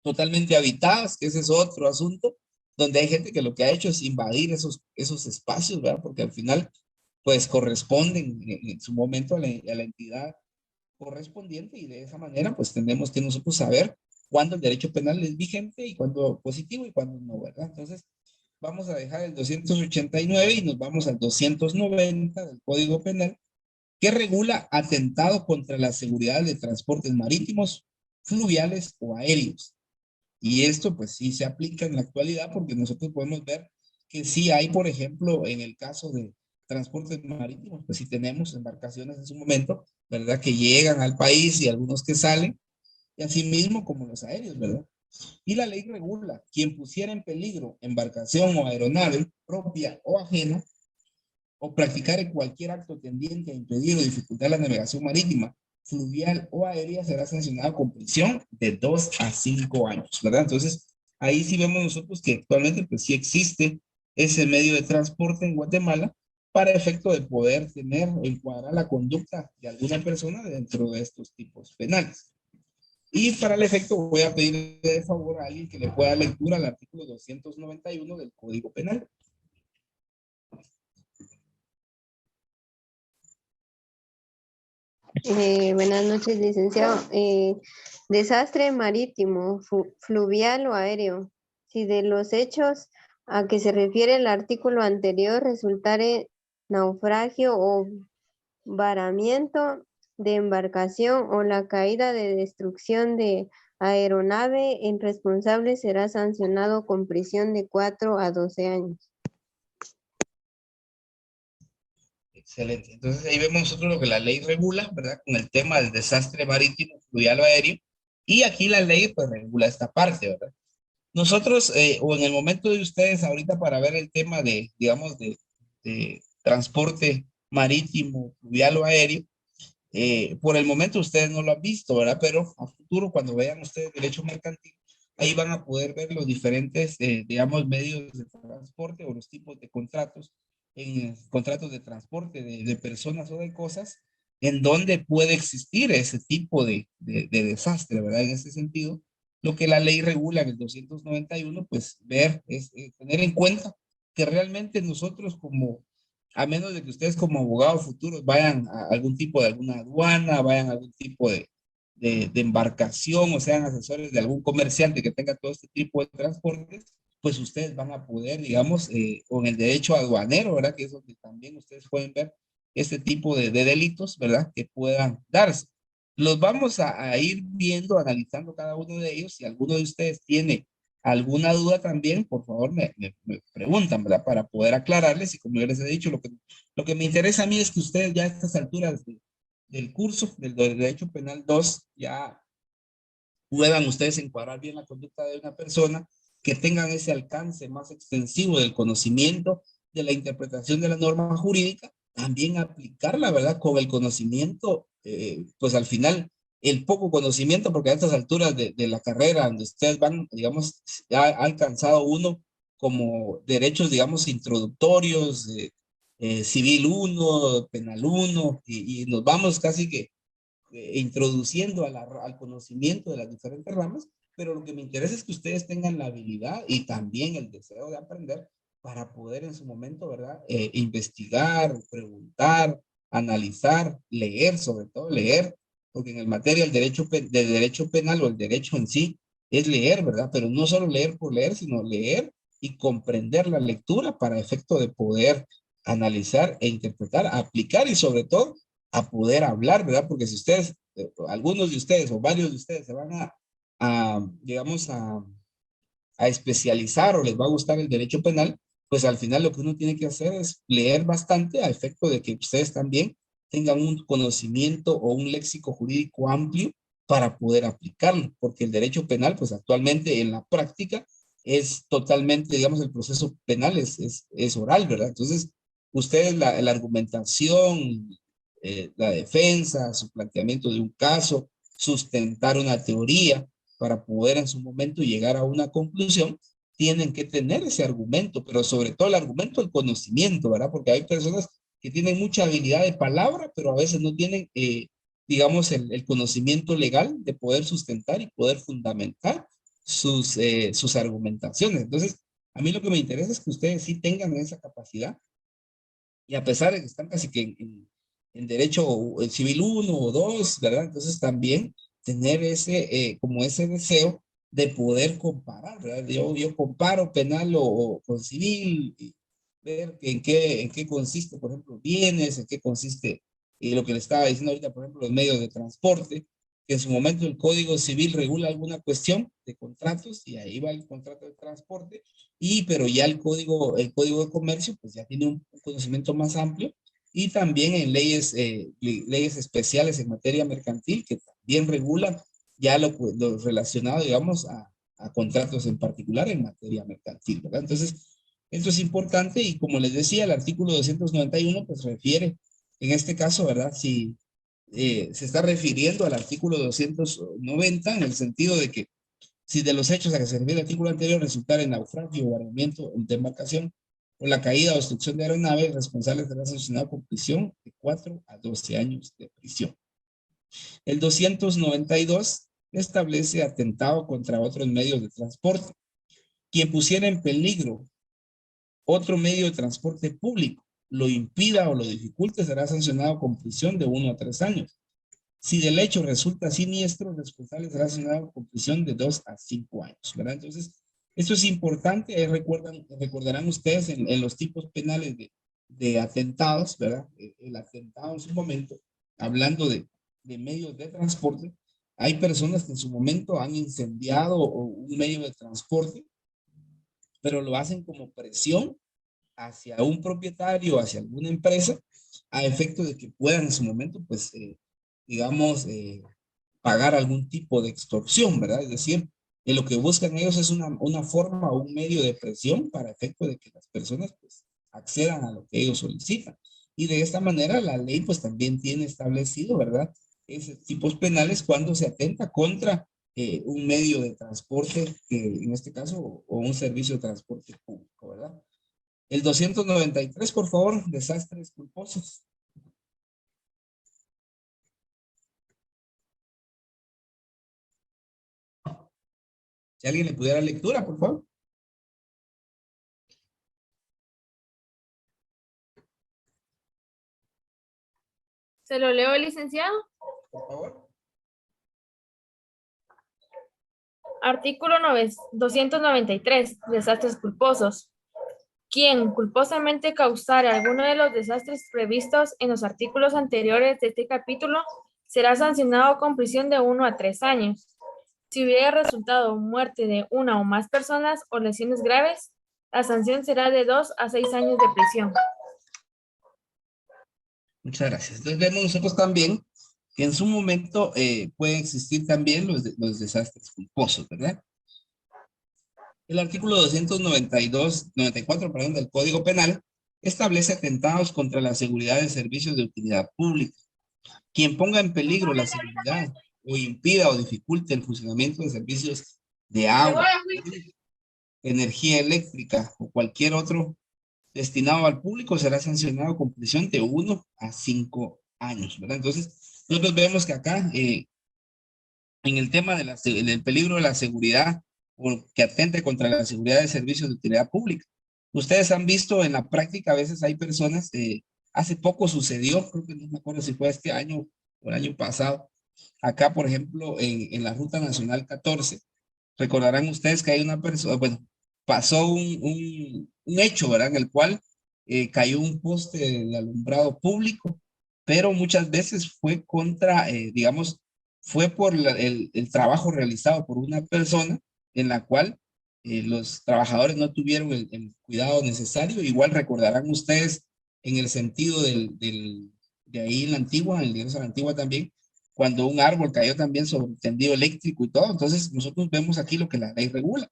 totalmente habitadas, que ese es otro asunto, donde hay gente que lo que ha hecho es invadir esos espacios, ¿verdad? Porque al final pues corresponden en su momento a la entidad correspondiente y de esa manera pues tenemos que nosotros saber cuándo el derecho penal es vigente y cuándo positivo y cuándo no, ¿verdad? Entonces vamos a dejar el 289 y nos vamos al 290 del Código Penal, que regula atentado contra la seguridad de transportes marítimos, fluviales o aéreos. Y esto pues sí se aplica en la actualidad porque nosotros podemos ver que sí hay, por ejemplo, en el caso de transportes marítimos, pues sí tenemos embarcaciones en su momento, ¿verdad? Que llegan al país y algunos que salen, y asimismo como los aéreos, ¿verdad? Y la ley regula quien pusiera en peligro embarcación o aeronave propia o ajena o practicar cualquier acto tendiente a impedir o dificultar la navegación marítima, fluvial o aérea será sancionado con prisión de 2 a 5 años, ¿verdad? Entonces, ahí sí vemos nosotros que actualmente pues sí existe ese medio de transporte en Guatemala para efecto de poder tener o encuadrar la conducta de alguna persona dentro de estos tipos penales. Y para el efecto voy a pedir de favor a alguien que le pueda dar lectura al artículo 291 del Código Penal. Buenas noches, licenciado. Desastre marítimo, fluvial o aéreo. Si de los hechos a que se refiere el artículo anterior resultare naufragio o varamiento de embarcación o la caída de destrucción de aeronave, el responsable será sancionado con prisión de 4 a 12 años. Excelente. Entonces ahí vemos nosotros lo que la ley regula, ¿verdad? Con el tema del desastre marítimo, fluvial o aéreo. Y aquí la ley pues regula esta parte, ¿verdad? Nosotros, o en el momento de ustedes ahorita para ver el tema de, digamos, de transporte marítimo, fluvial o aéreo, por el momento ustedes no lo han visto, ¿verdad? Pero a futuro, cuando vean ustedes derecho mercantil, ahí van a poder ver los diferentes, digamos, medios de transporte o los tipos de contratos, en contratos de transporte de personas o de cosas, en donde puede existir ese tipo de desastre, ¿verdad? En ese sentido, lo que la ley regula en el 291, pues ver, es tener en cuenta que realmente nosotros como a menos de que ustedes como abogados futuros vayan a algún tipo de alguna aduana, vayan a algún tipo de embarcación o sean asesores de algún comerciante que tenga todo este tipo de transportes, pues ustedes van a poder, digamos, con el derecho aduanero, ¿verdad? Que es donde también ustedes pueden ver este tipo de delitos, ¿verdad? Que puedan darse. Los vamos a ir viendo, analizando cada uno de ellos. Si alguno de ustedes tiene alguna duda también, por favor me preguntan, ¿verdad? Para poder aclararles y como yo les he dicho, lo que me interesa a mí es que ustedes ya a estas alturas del curso, del Derecho Penal 2, ya puedan ustedes encuadrar bien la conducta de una persona, que tengan ese alcance más extensivo del conocimiento, de la interpretación de la norma jurídica, también aplicarla, ¿verdad? Con el conocimiento, pues al final el poco conocimiento, porque a estas alturas de la carrera, donde ustedes van, digamos, ya ha alcanzado uno como derechos, digamos, introductorios, civil 1, penal 1, y nos vamos casi que introduciendo al conocimiento de las diferentes ramas, pero lo que me interesa es que ustedes tengan la habilidad y también el deseo de aprender para poder en su momento, ¿verdad? Investigar, preguntar, analizar, leer, sobre todo leer, porque en el materia del derecho penal o el derecho en sí es leer, ¿verdad? Pero no solo leer por leer, sino leer y comprender la lectura para efecto de poder analizar e interpretar, aplicar y sobre todo a poder hablar, ¿verdad? Porque si ustedes, algunos de ustedes o varios de ustedes se van digamos, a especializar o les va a gustar el derecho penal, pues al final lo que uno tiene que hacer es leer bastante a efecto de que ustedes también tengan un conocimiento o un léxico jurídico amplio para poder aplicarlo, porque el derecho penal, pues actualmente en la práctica es totalmente, digamos, el proceso penal es oral, ¿verdad? Entonces, ustedes la argumentación, la defensa, su planteamiento de un caso, sustentar una teoría para poder en su momento llegar a una conclusión, tienen que tener ese argumento, pero sobre todo el argumento del conocimiento, ¿verdad? Porque hay personas que tienen mucha habilidad de palabra, pero a veces no tienen, digamos, el conocimiento legal de poder sustentar y poder fundamentar sus argumentaciones. Entonces, a mí lo que me interesa es que ustedes sí tengan esa capacidad y a pesar de que están casi que en derecho civil 1 o 2, ¿verdad? Entonces también tener como ese deseo de poder comparar, ¿verdad? Yo comparo penal o con civil, y ver en qué consiste, por ejemplo, bienes, en qué consiste lo que le estaba diciendo ahorita, por ejemplo, los medios de transporte, que en su momento el Código Civil regula alguna cuestión de contratos y ahí va el contrato de transporte, pero ya el código de comercio pues ya tiene un conocimiento más amplio y también en leyes especiales en materia mercantil que también regulan ya lo relacionado, digamos, a contratos en particular en materia mercantil, ¿verdad? Entonces, esto es importante y como les decía, el artículo 291 pues refiere, en este caso, ¿verdad? Si se está refiriendo al artículo 290 en el sentido de que si de los hechos a que se refiere el artículo anterior resultara en naufragio o varamiento de embarcación o la caída o destrucción de aeronave, el responsable será sancionado con prisión de 4 a 12 años de prisión. El 292 establece atentado contra otros medios de transporte. Quien pusiera en peligro otro medio de transporte público, lo impida o lo dificulte, será sancionado con prisión de 1 a 3 años. Si del hecho resulta siniestro, el responsable será sancionado con prisión de 2 a 5 años, ¿verdad? Entonces, esto es importante. Recordarán ustedes en los tipos penales de atentados, ¿verdad? El atentado en su momento, hablando de medios de transporte, hay personas que en su momento han incendiado un medio de transporte, pero lo hacen como presión hacia un propietario, hacia alguna empresa, a efecto de que puedan en su momento, pues, digamos, pagar algún tipo de extorsión, ¿verdad? Es decir, lo que buscan ellos es una forma o un medio de presión para efecto de que las personas, pues, accedan a lo que ellos solicitan. Y de esta manera la ley, pues, también tiene establecido, ¿verdad? Esos tipos penales cuando se atenta contra un medio de transporte, en este caso, o un servicio de transporte público, ¿verdad? El 293, por favor, desastres culposos. Si alguien le pudiera lectura, por favor. ¿Se lo leo, licenciado? Por favor. Artículo 293, desastres culposos. Quien culposamente causare alguno de los desastres previstos en los artículos anteriores de este capítulo será sancionado con prisión de 1 a 3 años. Si hubiera resultado muerte de una o más personas o lesiones graves, la sanción será de 2 a 6 años de prisión. Muchas gracias. Entonces vemos nosotros también que en su momento pueden existir también los desastres culposos, ¿verdad? El artículo 294, perdón, del Código Penal establece atentados contra la seguridad de servicios de utilidad pública. Quien ponga en peligro la seguridad o impida o dificulte el funcionamiento de servicios de agua, energía eléctrica o cualquier otro destinado al público será sancionado con prisión de 1 a 5 años, ¿verdad? Entonces, nosotros vemos que acá, en el tema del peligro de la seguridad o que atente contra la seguridad de servicios de utilidad pública, Ustedes han visto en la práctica, a veces hay personas, hace poco sucedió, creo que no me acuerdo si fue este año o el año pasado, acá por ejemplo en la Ruta Nacional 14, recordarán ustedes que hay una persona, bueno, pasó un hecho, ¿verdad? En el cual cayó un poste de alumbrado público, pero muchas veces fue contra, digamos, fue por el trabajo realizado por una persona en la cual los trabajadores no tuvieron el cuidado necesario. Igual recordarán ustedes en el sentido de ahí en la antigua, en el ingreso a la antigua también, cuando un árbol cayó también sobre el tendido eléctrico y todo. Entonces nosotros vemos aquí lo que la ley regula,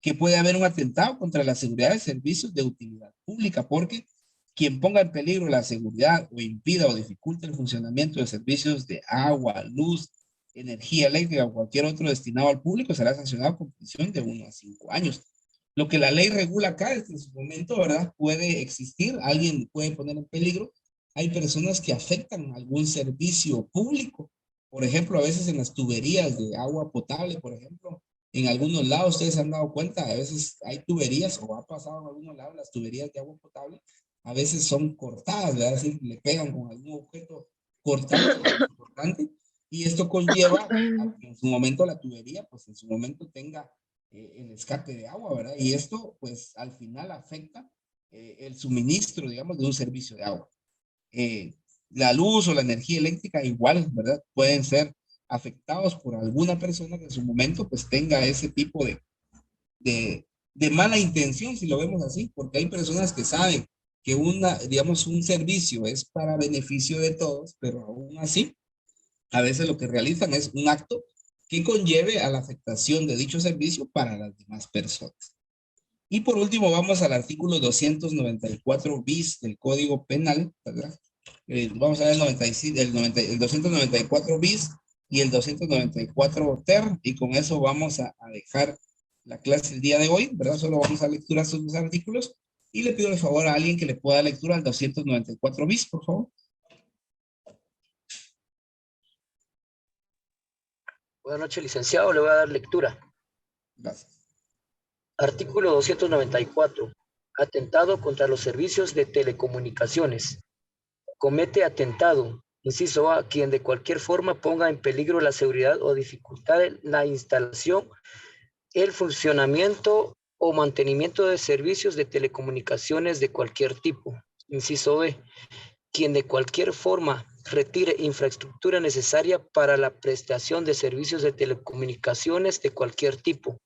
que puede haber un atentado contra la seguridad de servicios de utilidad pública, porque quien ponga en peligro la seguridad o impida o dificulte el funcionamiento de servicios de agua, luz, energía eléctrica o cualquier otro destinado al público será sancionado con prisión de 1 a 5 años. Lo que la ley regula acá es que en su momento, ¿verdad? Puede existir, alguien puede poner en peligro. Hay personas que afectan algún servicio público. Por ejemplo, a veces en las tuberías de agua potable, por ejemplo, en algunos lados ustedes se han dado cuenta, a veces hay tuberías o ha pasado en algunos lados las tuberías de agua potable, a veces son cortadas, ¿verdad? Es decir, le pegan con algún objeto cortante, importante, y esto conlleva a que en su momento la tubería, pues en su momento tenga el escape de agua, ¿verdad? Y esto, pues al final afecta el suministro, digamos, de un servicio de agua. La luz o la energía eléctrica igual, ¿verdad? Pueden ser afectados por alguna persona que en su momento pues tenga ese tipo de mala intención, si lo vemos así, porque hay personas que saben que digamos, un servicio es para beneficio de todos, pero aún así, a veces lo que realizan es un acto que conlleve a la afectación de dicho servicio para las demás personas. Y por último, vamos al artículo 294 bis del Código Penal, ¿verdad? Vamos a ver el 294 bis y el 294 ter, y con eso vamos a dejar la clase el día de hoy, ¿verdad? Solo vamos a lecturar estos dos artículos, y le pido de favor a alguien que le pueda dar lectura al 294 bis, por favor. Buenas noches, licenciado. Le voy a dar lectura. Gracias. Artículo 294. Atentado contra los servicios de telecomunicaciones. Comete atentado, inciso A, quien de cualquier forma ponga en peligro la seguridad o dificultad la instalación, el funcionamiento o mantenimiento de servicios de telecomunicaciones de cualquier tipo. Inciso B, quien de cualquier forma retire infraestructura necesaria para la prestación de servicios de telecomunicaciones de cualquier tipo.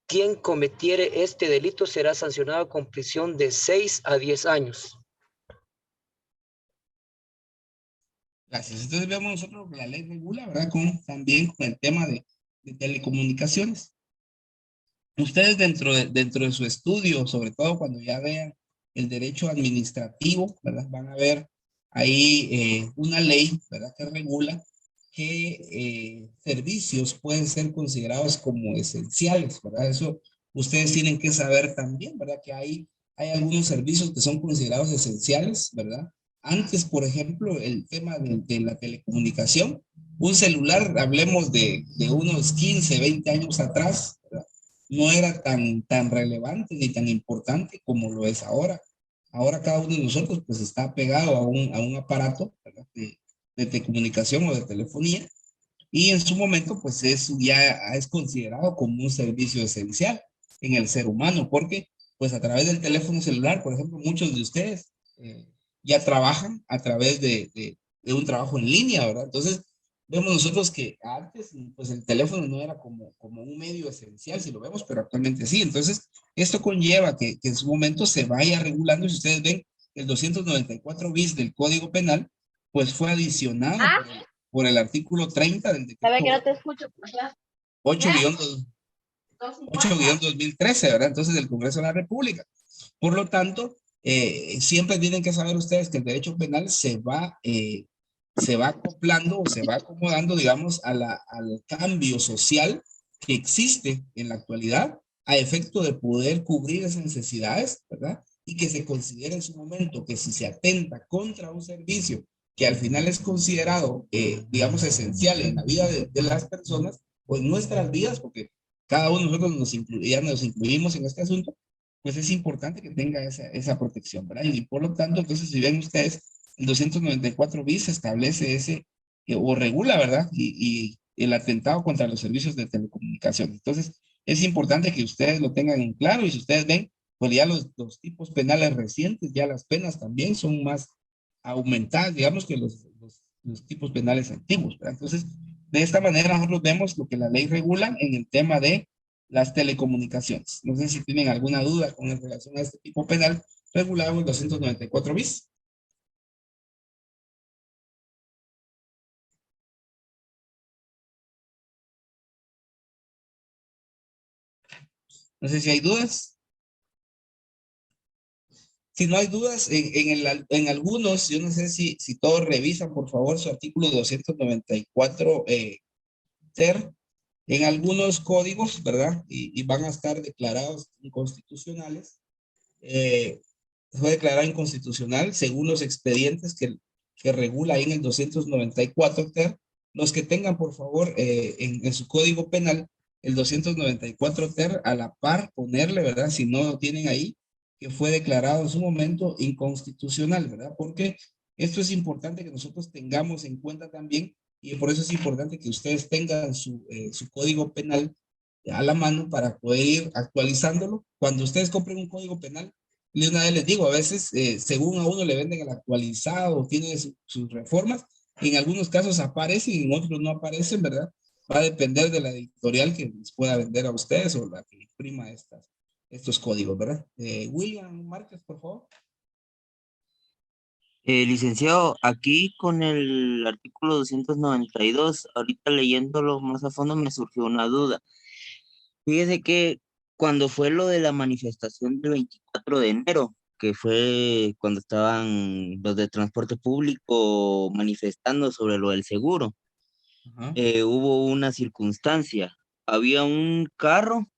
Quien cometiere este delito será sancionado con prisión de 6 a 10 años. Gracias. Entonces vemos nosotros que la ley regula, ¿verdad? También con el tema de telecomunicaciones. Ustedes dentro de su estudio, sobre todo cuando ya vean el derecho administrativo, ¿verdad? Van a ver ahí una ley, ¿verdad? Que regula qué servicios pueden ser considerados como esenciales, ¿verdad? Eso ustedes tienen que saber también, ¿verdad? Que hay algunos servicios que son considerados esenciales, ¿verdad? Antes, por ejemplo, el tema de la telecomunicación, un celular, hablemos de unos 15, 20 años atrás, ¿verdad? No era tan relevante ni tan importante como lo es ahora. Ahora cada uno de nosotros pues está pegado a un aparato, ¿verdad? De telecomunicación o de telefonía, y en su momento pues eso ya es considerado como un servicio esencial en el ser humano, porque pues a través del teléfono celular, por ejemplo, muchos de ustedes ya trabajan a través de un trabajo en línea, ¿verdad? Entonces vemos nosotros que antes pues el teléfono no era como un medio esencial, si lo vemos, pero actualmente sí. Entonces esto conlleva que en su momento se vaya regulando. Si ustedes ven el 294 bis del Código Penal, pues fue adicionado por el artículo 30 del decreto. Sabe que no te escucho. 8-2013, ¿verdad? Entonces del Congreso de la República. Por lo tanto, siempre tienen que saber ustedes que el derecho penal se va acoplando o se va acomodando, digamos, al cambio social que existe en la actualidad a efecto de poder cubrir esas necesidades, ¿verdad? Y que se considere en su momento que si se atenta contra un servicio que al final es considerado, digamos, esencial en la vida de las personas, o en nuestras vidas, porque cada uno de nosotros ya nos incluimos en este asunto, pues es importante que tenga esa protección, ¿verdad? Y por lo tanto, entonces, si ven ustedes, el 294 bis establece o regula, ¿verdad? Y el atentado contra los servicios de telecomunicación. Entonces, es importante que ustedes lo tengan en claro, y si ustedes ven, pues ya los tipos penales recientes, ya las penas también son más aumentadas, digamos, que los tipos penales antiguos, ¿verdad? Entonces, de esta manera nosotros vemos lo que la ley regula en el tema de las telecomunicaciones. No sé si tienen alguna duda con relación a este tipo penal regulado en el 294 bis. No sé si hay dudas. Si no hay dudas, en algunos, yo no sé si todos revisan, por favor, su artículo 294 ter, en algunos códigos, ¿verdad? Y van a estar declarados inconstitucionales. Fue declarado inconstitucional según los expedientes que regula ahí en el 294 ter. Los que tengan, por favor, en su código penal, el 294 ter, a la par, ponerle, ¿verdad? Si no lo tienen ahí, que fue declarado en su momento inconstitucional, ¿verdad? Porque esto es importante que nosotros tengamos en cuenta también, y por eso es importante que ustedes tengan su código penal a la mano para poder ir actualizándolo. Cuando ustedes compren un código penal, de una vez les digo, a veces, según a uno le venden el actualizado, tiene sus reformas, en algunos casos aparecen y en otros no aparecen, ¿verdad? Va a depender de la editorial que les pueda vender a ustedes o la que imprima estos códigos, ¿verdad? William Márquez, por favor. Licenciado, aquí con el artículo 292, ahorita leyéndolo más a fondo me surgió una duda. Fíjese que cuando fue lo de la manifestación del 24 de enero, que fue cuando estaban los de transporte público manifestando sobre lo del seguro, hubo una circunstancia. Había un carro,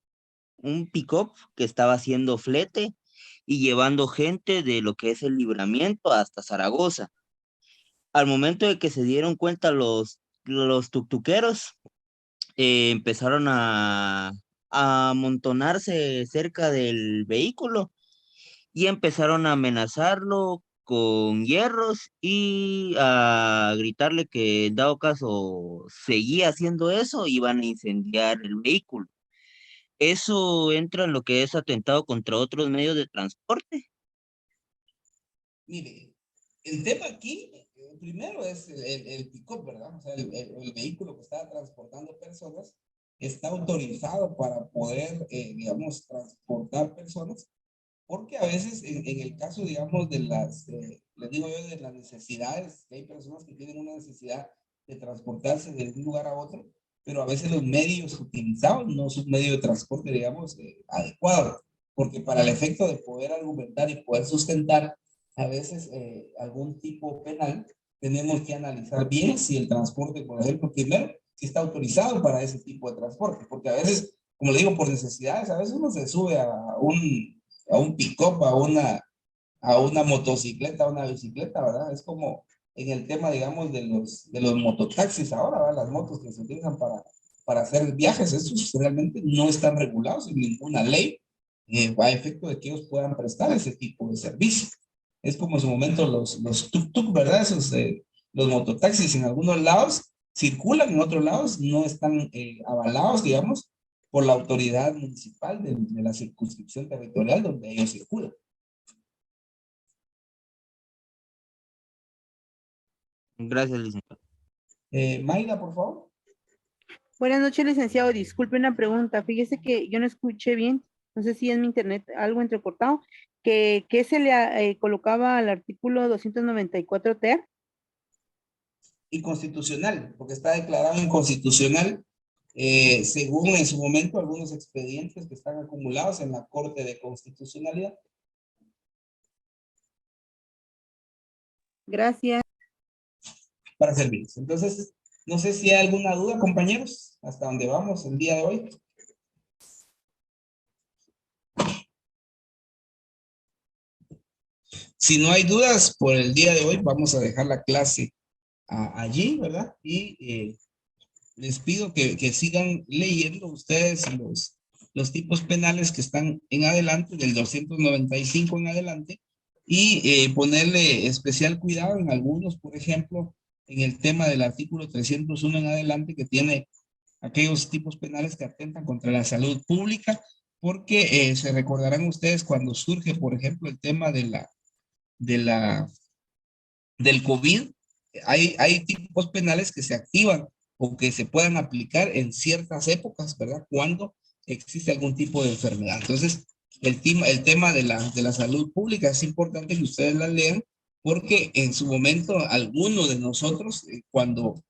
un pick-up que estaba haciendo flete y llevando gente de lo que es el Libramiento hasta Zaragoza. Al momento de que se dieron cuenta los tuctuqueros, empezaron a amontonarse cerca del vehículo y empezaron a amenazarlo con hierros y a gritarle que en dado caso seguía haciendo eso, iban a incendiar el vehículo. ¿Eso entra en lo que es atentado contra otros medios de transporte? Mire, el tema aquí, primero es el pick-up, ¿verdad? O sea, el vehículo que está transportando personas está autorizado para poder, digamos, transportar personas, porque a veces en el caso, digamos, de les digo yo, de las necesidades, que hay personas que tienen una necesidad de transportarse de un lugar a otro, pero a veces los medios utilizados no son medios de transporte, digamos, adecuados, porque para el efecto de poder argumentar y poder sustentar a veces algún tipo penal, tenemos que analizar bien si el transporte, por ejemplo, primero, si está autorizado para ese tipo de transporte, porque a veces, como le digo, por necesidades, a veces uno se sube a un pick-up, a una motocicleta, a una bicicleta, ¿verdad? Es como en el tema, digamos, de los mototaxis ahora, ¿verdad? Las motos que se utilizan para hacer viajes, estos realmente no están regulados en ninguna ley a efecto de que ellos puedan prestar ese tipo de servicio. Es como en su momento los tuk-tuk, ¿verdad? Los mototaxis en algunos lados circulan, en otros lados no están avalados, digamos, por la autoridad municipal de la circunscripción territorial donde ellos circulan. Gracias, licenciado. Mayra, por favor. Buenas noches, licenciado. Disculpe una pregunta. Fíjese que yo no escuché bien. No sé si es mi internet algo entrecortado. ¿Qué se le colocaba al artículo 294 ter? Inconstitucional, porque está declarado inconstitucional según en su momento algunos expedientes que están acumulados en la Corte de Constitucionalidad. Gracias. Para servirles. Entonces, no sé si hay alguna duda, compañeros, hasta dónde vamos el día de hoy. Si no hay dudas por el día de hoy, vamos a dejar la clase allí, ¿verdad? Y les pido que sigan leyendo ustedes los tipos penales que están en adelante, del 295 en adelante, y ponerle especial cuidado en algunos, por ejemplo, en el tema del artículo 301 en adelante, que tiene aquellos tipos penales que atentan contra la salud pública, porque se recordarán ustedes cuando surge, por ejemplo, el tema del COVID, hay tipos penales que se activan o que se puedan aplicar en ciertas épocas, ¿verdad? Cuando existe algún tipo de enfermedad. Entonces, el tema de la salud pública es importante que ustedes la lean, porque en su momento alguno de nosotros, cuando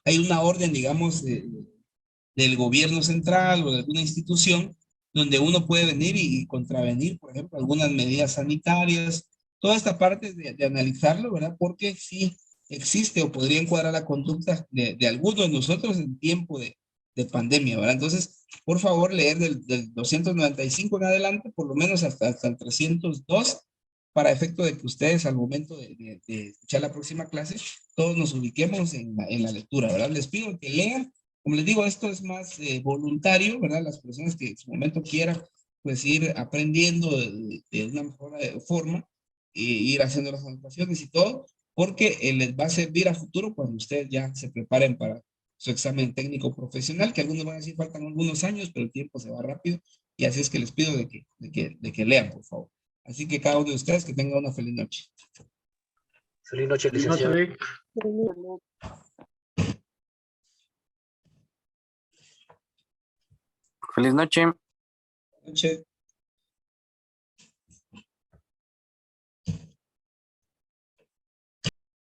hay una orden, digamos, del gobierno central o de alguna institución, donde uno puede venir y contravenir, por ejemplo, algunas medidas sanitarias, toda esta parte de analizarlo, ¿verdad? Porque sí existe o podría encuadrar la conducta de algunos de nosotros en tiempo de pandemia, ¿verdad? Entonces, por favor, leer del 295 en adelante, por lo menos hasta el 302, para efecto de que ustedes al momento de escuchar la próxima clase, todos nos ubiquemos en la lectura, ¿verdad? Les pido que lean. Como les digo, esto es más voluntario, ¿verdad? Las personas que en su momento quieran, pues ir aprendiendo de una mejor forma, ir haciendo las anotaciones y todo, porque les va a servir a futuro cuando ustedes ya se preparen para su examen técnico profesional, que algunos van a decir faltan algunos años, pero el tiempo se va rápido, y así es que les pido de que lean, por favor. Así que cada uno de ustedes que tenga una feliz noche. Feliz noche, Feliz noche, licenciado. Vic. Feliz noche. Noche.